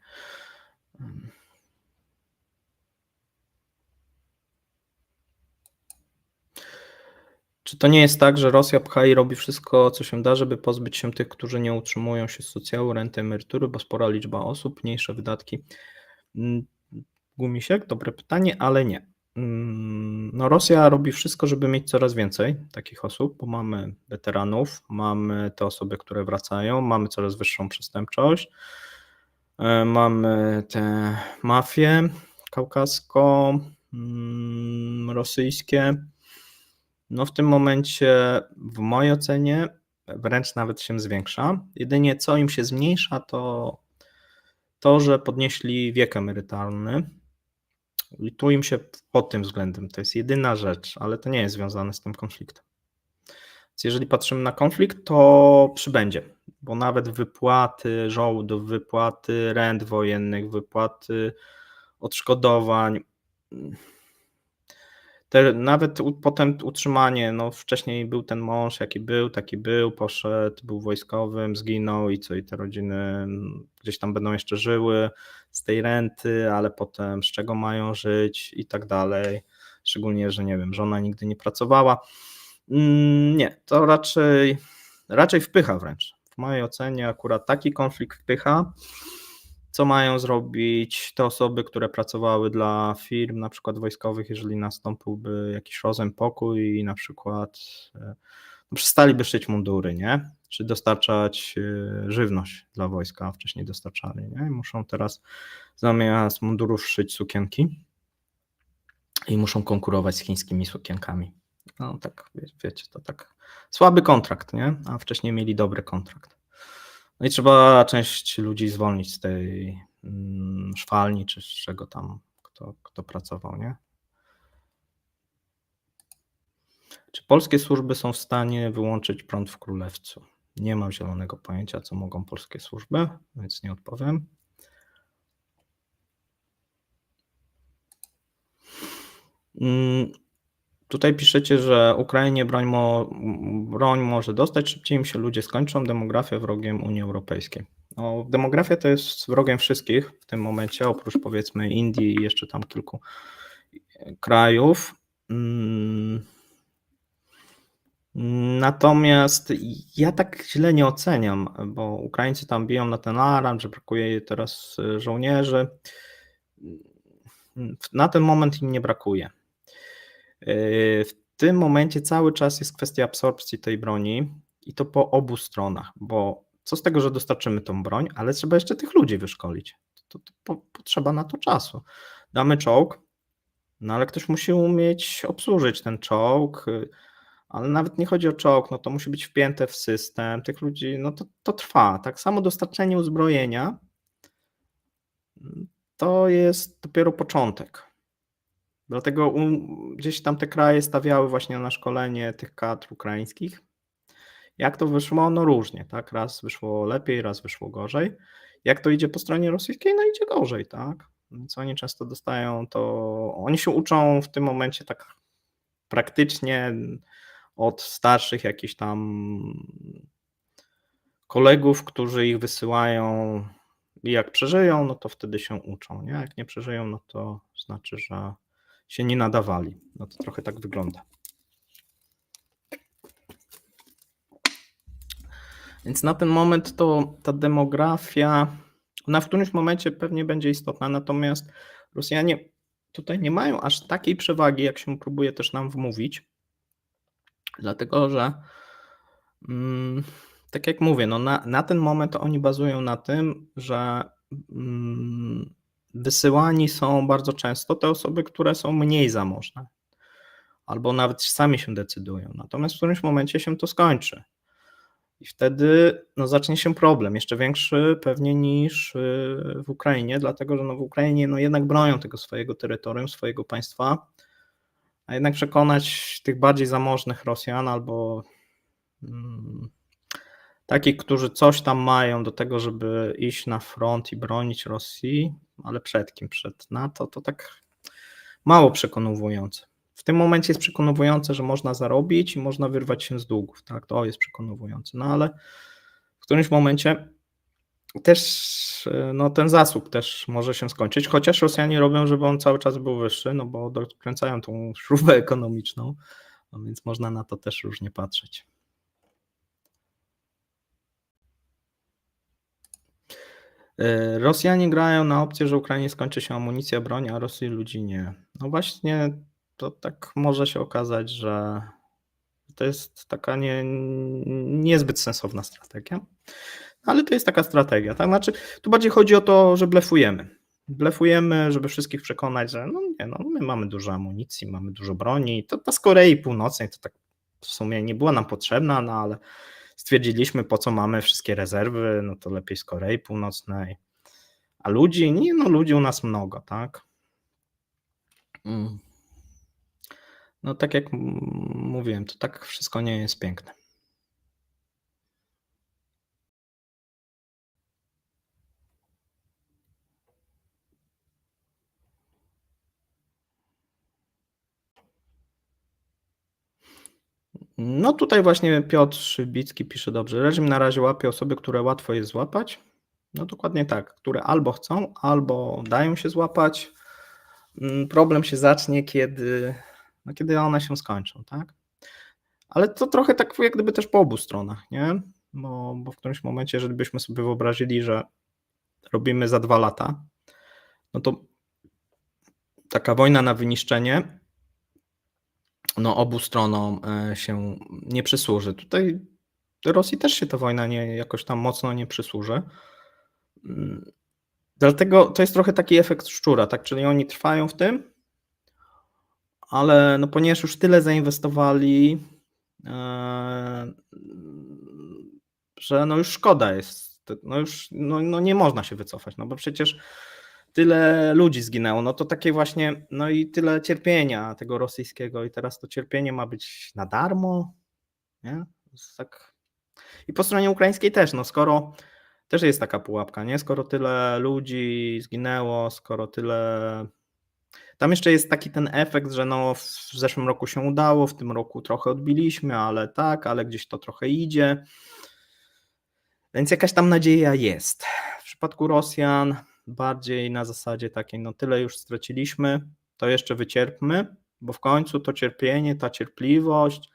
Speaker 1: Czy to nie jest tak, że Rosja pcha i robi wszystko, co się da, żeby pozbyć się tych, którzy nie utrzymują się z socjału, renty, emerytury, bo spora liczba osób, mniejsze wydatki? Gumisiek, dobre pytanie, ale nie. No Rosja robi wszystko, żeby mieć coraz więcej takich osób, bo mamy weteranów, mamy te osoby, które wracają, mamy coraz wyższą przestępczość, mamy te mafie kaukasko-rosyjskie. No w tym momencie w mojej ocenie wręcz nawet się zwiększa. Jedynie co im się zmniejsza, to, że podnieśli wiek emerytalny i tu im się pod tym względem, to jest jedyna rzecz, ale to nie jest związane z tym konfliktem. Więc jeżeli patrzymy na konflikt, to przybędzie, bo nawet wypłaty żołdów, wypłaty rent wojennych, wypłaty odszkodowań, nawet potem utrzymanie, no wcześniej był ten mąż, jaki był, taki był, poszedł, był wojskowym, zginął i co, i te rodziny gdzieś tam będą jeszcze żyły z tej renty, ale potem z czego mają żyć i tak dalej, szczególnie, że nie wiem, żona nigdy nie pracowała. Nie, to raczej wpycha wręcz. W mojej ocenie akurat taki konflikt wpycha. Co mają zrobić te osoby, które pracowały dla firm, na przykład wojskowych, jeżeli nastąpiłby jakiś rozejm, pokój i na przykład przestaliby szyć mundury, nie? czy dostarczać żywność dla wojska, a wcześniej dostarczali, nie? I muszą teraz zamiast mundurów szyć sukienki i muszą konkurować z chińskimi sukienkami. No tak, wiecie, to tak słaby kontrakt, nie? A wcześniej mieli dobry kontrakt. No i trzeba część ludzi zwolnić z tej szwalni, czy z czego tam kto pracował, nie? Czy polskie służby są w stanie wyłączyć prąd w Królewcu? Nie mam zielonego pojęcia, co mogą polskie służby, więc nie odpowiem. Tutaj piszecie, że Ukrainie broń może dostać, szybciej im się ludzie skończą, demografia wrogiem Unii Europejskiej. No, demografia to jest wrogiem wszystkich w tym momencie, oprócz powiedzmy Indii i jeszcze tam kilku krajów. Natomiast ja tak źle nie oceniam, bo Ukraińcy tam biją na ten alarm, że brakuje teraz żołnierzy. Na ten moment im nie brakuje. W tym momencie cały czas jest kwestia absorpcji tej broni i to po obu stronach, bo co z tego, że dostarczymy tą broń, ale trzeba jeszcze tych ludzi wyszkolić. To potrzeba na to czasu. Damy czołg, no ale ktoś musi umieć obsłużyć ten czołg, ale nawet nie chodzi o czołg, no to musi być wpięte w system tych ludzi, no to trwa. Tak samo dostarczenie uzbrojenia to jest dopiero początek. Dlatego gdzieś tam te kraje stawiały właśnie na szkolenie tych kadr ukraińskich. Jak to wyszło? No różnie, tak? Raz wyszło lepiej, raz wyszło gorzej. Jak to idzie po stronie rosyjskiej? No idzie gorzej, tak? Więc oni często dostają to, oni się uczą w tym momencie tak praktycznie od starszych jakichś tam kolegów, którzy ich wysyłają i jak przeżyją, no to wtedy się uczą, nie? Jak nie przeżyją, no to znaczy, że się nie nadawali. No to trochę tak wygląda. Więc na ten moment to ta demografia, ona w którymś momencie pewnie będzie istotna, natomiast Rosjanie tutaj nie mają aż takiej przewagi, jak się próbuje też nam wmówić, dlatego że tak jak mówię, no na ten moment oni bazują na tym, że wysyłani są bardzo często te osoby, które są mniej zamożne, albo nawet sami się decydują. Natomiast w którymś momencie się to skończy. I wtedy no, zacznie się problem, jeszcze większy pewnie niż w Ukrainie, dlatego że no, w Ukrainie no, jednak bronią tego swojego terytorium, swojego państwa, a jednak przekonać tych bardziej zamożnych Rosjan albo takich, którzy coś tam mają do tego, żeby iść na front i bronić Rosji, ale przed kim? Przed NATO, to tak mało przekonujące. W tym momencie jest przekonujące, że można zarobić i można wyrwać się z długów, tak, to jest przekonujące, no ale w którymś momencie też no, ten zasób też może się skończyć, chociaż Rosjanie robią, żeby on cały czas był wyższy, no bo dokręcają tą śrubę ekonomiczną, no więc można na to też różnie patrzeć. Rosjanie grają na opcję, że Ukrainie skończy się amunicja, broń, a Rosji ludzi nie. No właśnie to tak może się okazać, że to jest taka niezbyt sensowna strategia, ale to jest taka strategia. Tak? Znaczy, tu bardziej chodzi o to, że blefujemy. Blefujemy, żeby wszystkich przekonać, że no nie, no my mamy dużo amunicji, mamy dużo broni. To ta z Korei Północnej to tak w sumie nie była nam potrzebna, no ale stwierdziliśmy, po co mamy wszystkie rezerwy, no to lepiej z Korei Północnej. A ludzi? Nie, no ludzi u nas mnogo, tak? No tak jak mówiłem, to tak wszystko nie jest piękne. No tutaj właśnie Piotr Szybicki pisze dobrze. Reżim na razie łapie osoby, które łatwo jest złapać. No dokładnie tak, które albo chcą, albo dają się złapać. Problem się zacznie, kiedy one się skończą, tak? Ale to trochę tak jak gdyby też po obu stronach, nie? Bo w którymś momencie, jeżeli byśmy sobie wyobrazili, że robimy za 2 lata, no to taka wojna na wyniszczenie no obu stronom się nie przysłuży. Tutaj Rosji też się ta wojna jakoś tam mocno nie przysłuży. Dlatego to jest trochę taki efekt szczura, tak? Czyli oni trwają w tym, ale no ponieważ już tyle zainwestowali, że no już szkoda jest, no już no nie można się wycofać, no bo przecież tyle ludzi zginęło, no to takie właśnie, no i tyle cierpienia tego rosyjskiego i teraz to cierpienie ma być na darmo, nie? Tak. I po stronie ukraińskiej też, no skoro też jest taka pułapka, nie? Skoro tyle ludzi zginęło, skoro tyle. Tam jeszcze jest taki ten efekt, że no w zeszłym roku się udało, w tym roku trochę odbiliśmy, ale tak, ale gdzieś to trochę idzie. Więc jakaś tam nadzieja jest. W przypadku Rosjan bardziej na zasadzie takiej, no tyle już straciliśmy, to jeszcze wycierpmy, bo w końcu to cierpienie, ta cierpliwość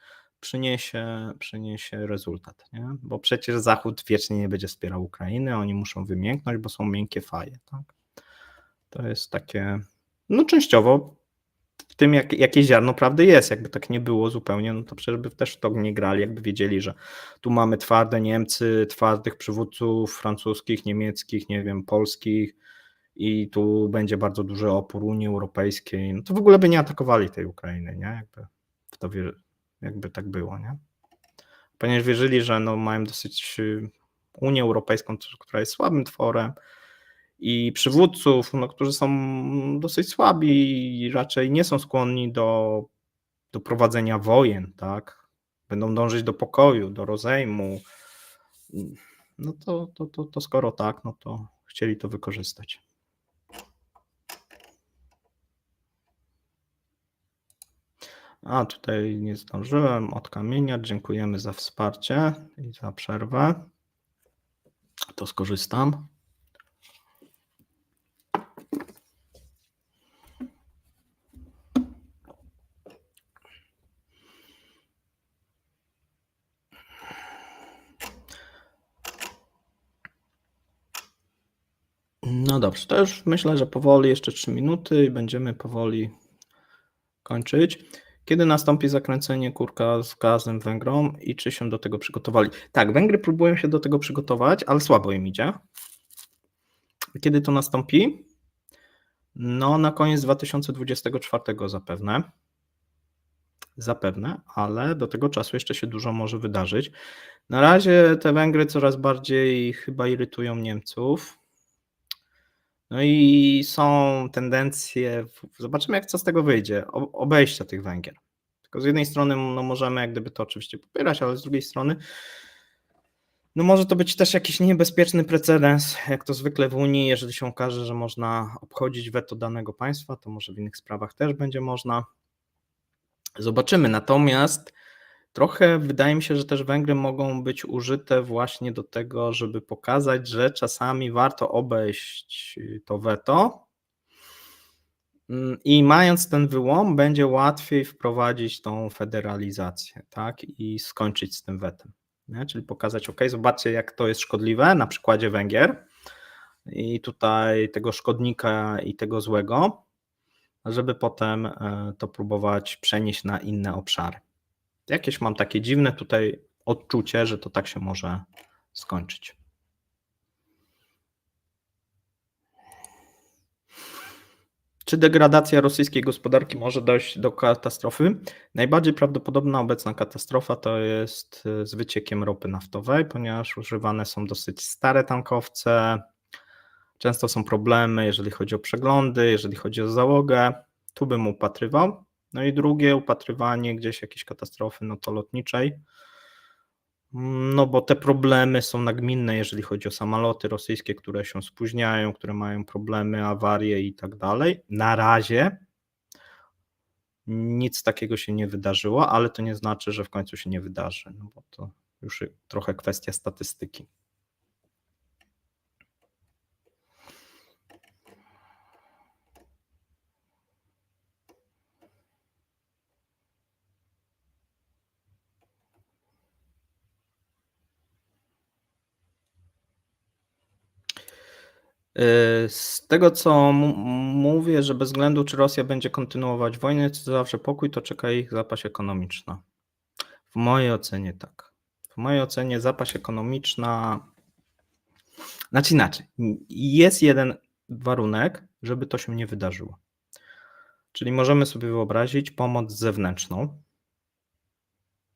Speaker 1: przyniesie rezultat, nie? Bo przecież Zachód wiecznie nie będzie wspierał Ukrainy, oni muszą wymięknąć, bo są miękkie faje, tak? To jest takie, no częściowo w tym jakieś ziarno prawdy jest, jakby tak nie było zupełnie, no to przecież by też w to nie grali, jakby wiedzieli, że tu mamy twarde Niemcy, twardych przywódców francuskich, niemieckich, nie wiem, polskich i tu będzie bardzo duży opór Unii Europejskiej, no to w ogóle by nie atakowali tej Ukrainy, nie? Jakby tak było, nie? Ponieważ wierzyli, że no mają dosyć Unię Europejską, która jest słabym tworem, i przywódców, no, którzy są dosyć słabi i raczej nie są skłonni do prowadzenia wojen, tak? Będą dążyć do pokoju, do rozejmu. No to skoro tak, no to chcieli to wykorzystać. A tutaj nie zdążyłem odkamieniać. Dziękujemy za wsparcie i za przerwę. To skorzystam. No dobrze, to już myślę, że powoli jeszcze 3 minuty i będziemy powoli kończyć. Kiedy nastąpi zakręcenie kurka z gazem Węgrom i czy się do tego przygotowali? Tak, Węgry próbują się do tego przygotować, ale słabo im idzie. Kiedy to nastąpi? No na koniec 2024 zapewne. Zapewne, ale do tego czasu jeszcze się dużo może wydarzyć. Na razie te Węgry coraz bardziej chyba irytują Niemców. No i są tendencje, zobaczymy co z tego wyjdzie, obejścia tych Węgier. Tylko z jednej strony no możemy jak gdyby to oczywiście popierać, ale z drugiej strony no może to być też jakiś niebezpieczny precedens, jak to zwykle w Unii, jeżeli się okaże, że można obchodzić weto danego państwa, to może w innych sprawach też będzie można. Zobaczymy, natomiast trochę wydaje mi się, że też Węgry mogą być użyte właśnie do tego, żeby pokazać, że czasami warto obejść to weto i mając ten wyłom będzie łatwiej wprowadzić tą federalizację, tak, i skończyć z tym wetem, nie? Czyli pokazać, ok, zobaczcie jak to jest szkodliwe na przykładzie Węgier i tutaj tego szkodnika i tego złego, żeby potem to próbować przenieść na inne obszary. Jakieś mam takie dziwne tutaj odczucie, że to tak się może skończyć. Czy degradacja rosyjskiej gospodarki może dojść do katastrofy? Najbardziej prawdopodobna obecna katastrofa to jest z wyciekiem ropy naftowej, ponieważ używane są dosyć stare tankowce, często są problemy, jeżeli chodzi o przeglądy, jeżeli chodzi o załogę, tu bym upatrywał. No i drugie upatrywanie gdzieś jakiejś katastrofy, no to lotniczej, no bo te problemy są nagminne, jeżeli chodzi o samoloty rosyjskie, które się spóźniają, które mają problemy, awarie i tak dalej. Na razie nic takiego się nie wydarzyło, ale to nie znaczy, że w końcu się nie wydarzy, no bo to już trochę kwestia statystyki. Z tego, co mówię, że bez względu, czy Rosja będzie kontynuować wojnę, czy zawsze pokój, to czeka ich zapaść ekonomiczna. W mojej ocenie tak. W mojej ocenie zapaść ekonomiczna, znaczy inaczej, jest jeden warunek, żeby to się nie wydarzyło. Czyli możemy sobie wyobrazić pomoc zewnętrzną,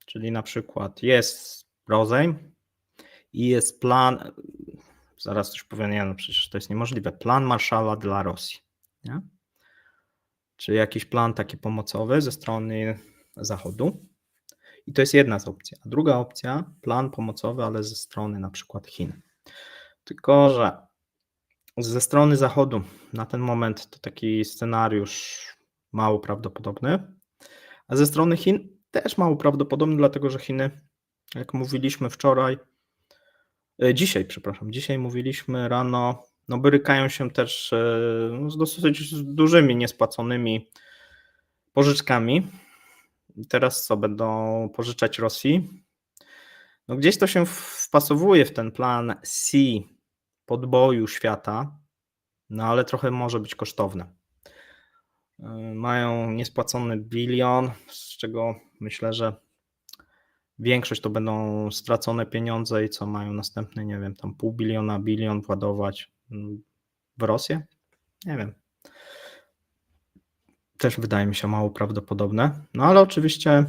Speaker 1: czyli na przykład jest rozejm i jest plan, zaraz coś powiem, nie, no przecież to jest niemożliwe, plan Marshalla dla Rosji, nie? Czy jakiś plan taki pomocowy ze strony Zachodu. I to jest jedna z opcji. A druga opcja, plan pomocowy, ale ze strony na przykład Chin. Tylko że ze strony Zachodu na ten moment to taki scenariusz mało prawdopodobny, a ze strony Chin też mało prawdopodobny, dlatego że Chiny, jak mówiliśmy wczoraj, dzisiaj mówiliśmy rano, no borykają się też z dosyć dużymi niespłaconymi pożyczkami. Teraz co, będą pożyczać Rosji? No gdzieś to się wpasowuje w ten plan C podboju świata, no ale trochę może być kosztowne. Mają niespłacony bilion, z czego myślę, że większość to będą stracone pieniądze i co mają następny, nie wiem, tam pół biliona, bilion władować w Rosję? Nie wiem. Też wydaje mi się mało prawdopodobne, no ale oczywiście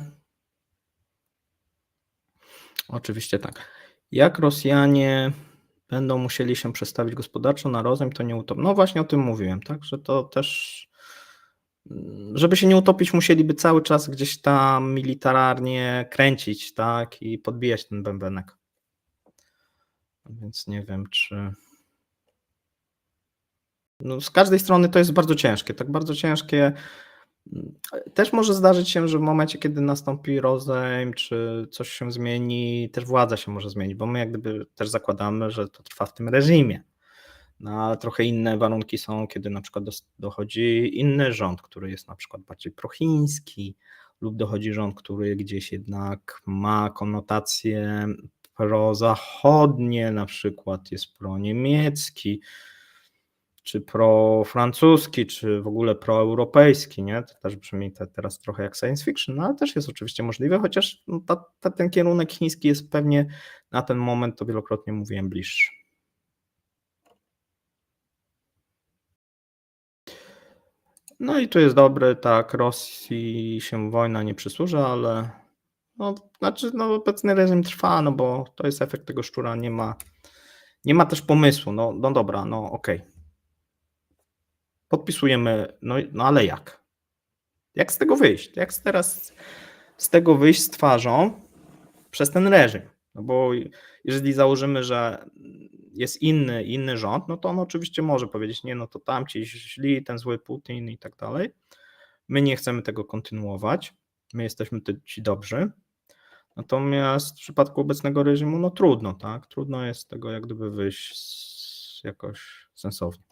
Speaker 1: tak. Jak Rosjanie będą musieli się przestawić gospodarczo na rozejm, to nie utopią. No właśnie o tym mówiłem, tak, że to też, żeby się nie utopić, musieliby cały czas gdzieś tam militarnie kręcić, tak, i podbijać ten bębenek. Więc nie wiem, czy... No z każdej strony to jest bardzo ciężkie, tak bardzo ciężkie. Też może zdarzyć się, że w momencie, kiedy nastąpi rozejm, czy coś się zmieni, też władza się może zmienić, bo my jak gdyby też zakładamy, że to trwa w tym reżimie. No, ale trochę inne warunki są, kiedy na przykład dochodzi inny rząd, który jest na przykład bardziej prochiński, lub dochodzi rząd, który gdzieś jednak ma konotacje prozachodnie, na przykład jest proniemiecki, czy profrancuski, czy w ogóle proeuropejski, nie? To też brzmi teraz trochę jak science fiction, no ale też jest oczywiście możliwe, chociaż no, ten kierunek chiński jest pewnie na ten moment, to wielokrotnie mówiłem, bliższy. No i tu jest dobry, tak, Rosji się wojna nie przysłuży, ale no, znaczy, no, obecny reżim trwa, no bo to jest efekt tego szczura, nie ma też pomysłu, no dobra, no okej. Podpisujemy, no ale jak? Jak z tego wyjść? Jak teraz z tego wyjść z twarzą przez ten reżim? No bo jeżeli założymy, że jest inny rząd, no to on oczywiście może powiedzieć, nie, no to tamci źli, ten zły Putin i tak dalej. My nie chcemy tego kontynuować, my jesteśmy ci dobrzy. Natomiast w przypadku obecnego reżimu, no trudno, tak? Trudno jest z tego jak gdyby wyjść jakoś sensownie.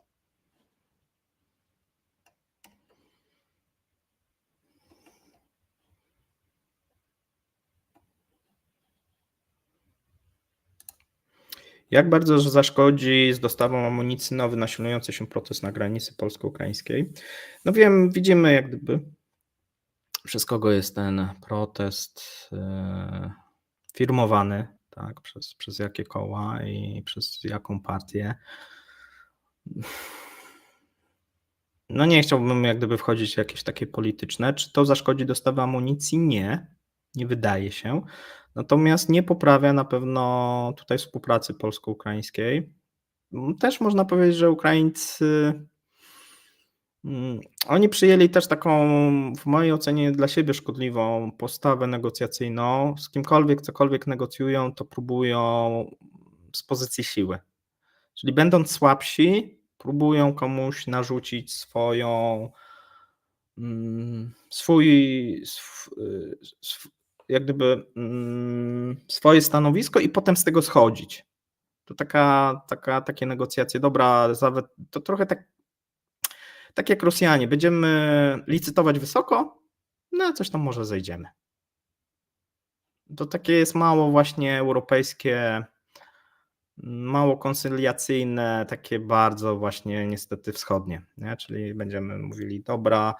Speaker 1: Jak bardzo zaszkodzi z dostawą amunicji nowy nasilający się proces na granicy polsko-ukraińskiej? No widzimy jak gdyby przez kogo jest ten protest firmowany, tak, przez jakie koła i przez jaką partię. No nie chciałbym jak gdyby wchodzić w jakieś takie polityczne. Czy to zaszkodzi dostawy amunicji? Nie wydaje się. Natomiast nie poprawia na pewno tutaj współpracy polsko-ukraińskiej. Też można powiedzieć, że Ukraińcy, oni przyjęli też taką, w mojej ocenie, dla siebie szkodliwą postawę negocjacyjną. Z kimkolwiek, cokolwiek negocjują, to próbują z pozycji siły. Czyli będąc słabsi, próbują komuś narzucić jak gdyby swoje stanowisko i potem z tego schodzić. To takie negocjacje, dobra, to trochę tak jak Rosjanie, będziemy licytować wysoko, no a coś tam może zejdziemy. To takie jest mało właśnie europejskie, mało koncyliacyjne, takie bardzo właśnie niestety wschodnie, nie? Czyli będziemy mówili, dobra,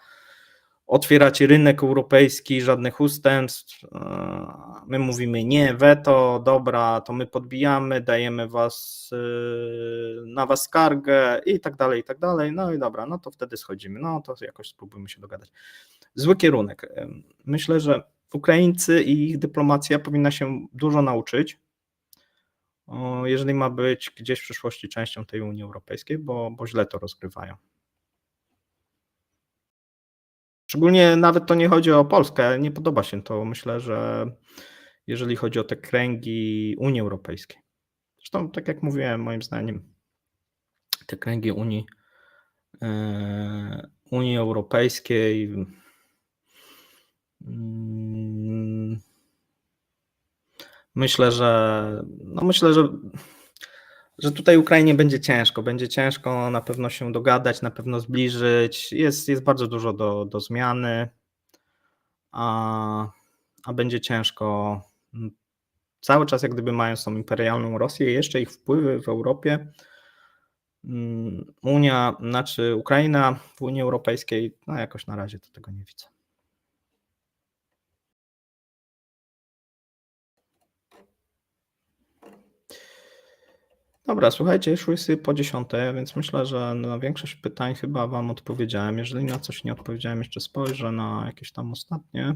Speaker 1: otwierać rynek europejski, żadnych ustępstw. My mówimy nie, weto, dobra, to my podbijamy, dajemy na was skargę i tak dalej, i tak dalej. No i dobra, no to wtedy schodzimy, no to jakoś spróbujmy się dogadać. Zły kierunek. Myślę, że Ukraińcy i ich dyplomacja powinna się dużo nauczyć, jeżeli ma być gdzieś w przyszłości częścią tej Unii Europejskiej, bo źle to rozgrywają. Szczególnie nawet to nie chodzi o Polskę, nie podoba się to. Myślę, że jeżeli chodzi o te kręgi Unii Europejskiej. Zresztą, tak jak mówiłem, moim zdaniem te kręgi Unii Europejskiej myślę, że tutaj Ukrainie będzie ciężko na pewno się dogadać, na pewno zbliżyć. Jest bardzo dużo do zmiany, a będzie ciężko. Cały czas jak gdyby mają tą imperialną Rosję, jeszcze ich wpływy w Europie. Ukraina w Unii Europejskiej, no jakoś na razie to tego nie widzę. Dobra, słuchajcie, już jest po 10, więc myślę, że na większość pytań chyba wam odpowiedziałem. Jeżeli na coś nie odpowiedziałem, jeszcze spojrzę na jakieś tam ostatnie.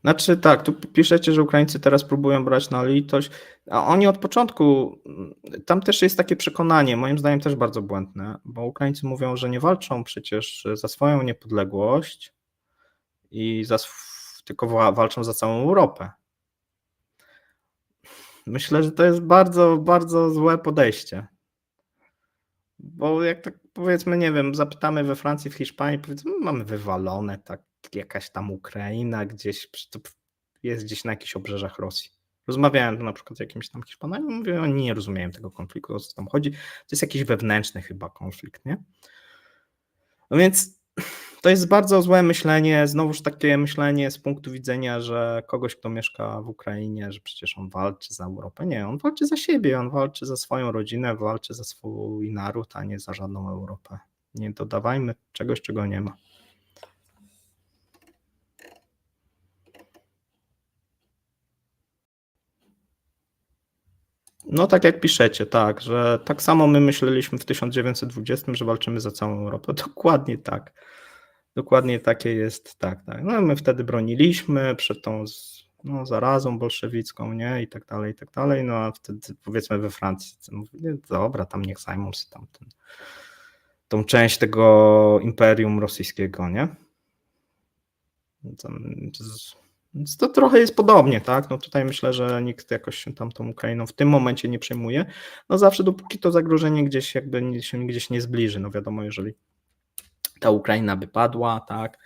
Speaker 1: Znaczy tak, tu piszecie, że Ukraińcy teraz próbują brać na litość, a oni od początku, tam też jest takie przekonanie, moim zdaniem też bardzo błędne, bo Ukraińcy mówią, że nie walczą przecież za swoją niepodległość tylko walczą za całą Europę. Myślę, że to jest bardzo, bardzo złe podejście. Bo jak tak powiedzmy, nie wiem, zapytamy we Francji, w Hiszpanii, powiedzmy, mamy wywalone, tak jakaś tam Ukraina jest gdzieś na jakichś obrzeżach Rosji. Rozmawiałem na przykład z jakimś tam Hiszpanami, mówię, oni nie rozumieją tego konfliktu, o co tam chodzi. To jest jakiś wewnętrzny chyba konflikt, nie? No więc to jest bardzo złe myślenie, znowuż takie myślenie z punktu widzenia, że kogoś, kto mieszka w Ukrainie, że przecież on walczy za Europę. Nie, on walczy za siebie, on walczy za swoją rodzinę, walczy za swój naród, a nie za żadną Europę. Nie dodawajmy czegoś, czego nie ma. No tak jak piszecie, tak, że tak samo my myśleliśmy w 1920, że walczymy za całą Europę. Dokładnie tak. Dokładnie takie jest, tak. No my wtedy broniliśmy przed tą zarazą bolszewicką, nie, i tak dalej, no a wtedy powiedzmy we Francji, mówię, dobra, tam niech zajmą się tą część tego imperium rosyjskiego, nie. Więc to trochę jest podobnie, tak, no tutaj myślę, że nikt jakoś się tam tą Ukrainą w tym momencie nie przejmuje, no zawsze dopóki to zagrożenie gdzieś jakby się gdzieś nie zbliży, no wiadomo, jeżeli ta Ukraina by padła, tak,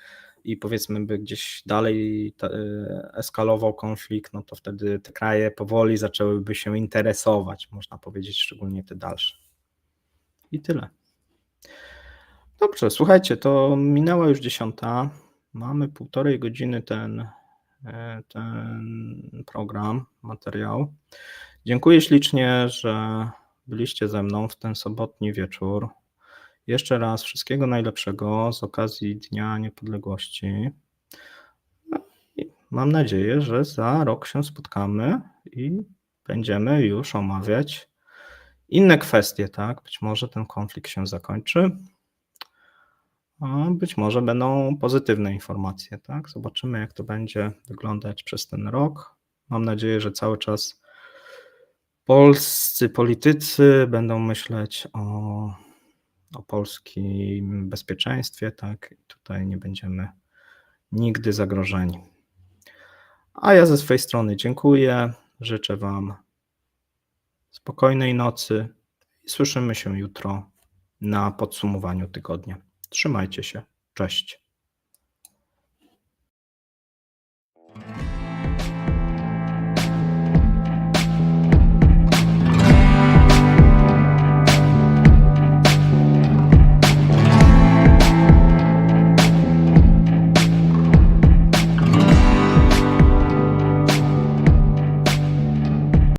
Speaker 1: i powiedzmy by gdzieś dalej eskalował konflikt, no to wtedy te kraje powoli zaczęłyby się interesować, można powiedzieć, szczególnie te dalsze. I tyle. Dobrze, słuchajcie, to minęła już 10. Mamy 1,5 godziny ten program, materiał. Dziękuję ślicznie, że byliście ze mną w ten sobotni wieczór. Jeszcze raz wszystkiego najlepszego z okazji Dnia Niepodległości. Mam nadzieję, że za rok się spotkamy i będziemy już omawiać inne kwestie, tak? Być może ten konflikt się zakończy, a być może będą pozytywne informacje, tak? Zobaczymy, jak to będzie wyglądać przez ten rok. Mam nadzieję, że cały czas polscy politycy będą myśleć o polskim bezpieczeństwie, tak? I tutaj nie będziemy nigdy zagrożeni. A ja ze swojej strony dziękuję, życzę Wam spokojnej nocy i słyszymy się jutro na podsumowaniu tygodnia. Trzymajcie się, cześć.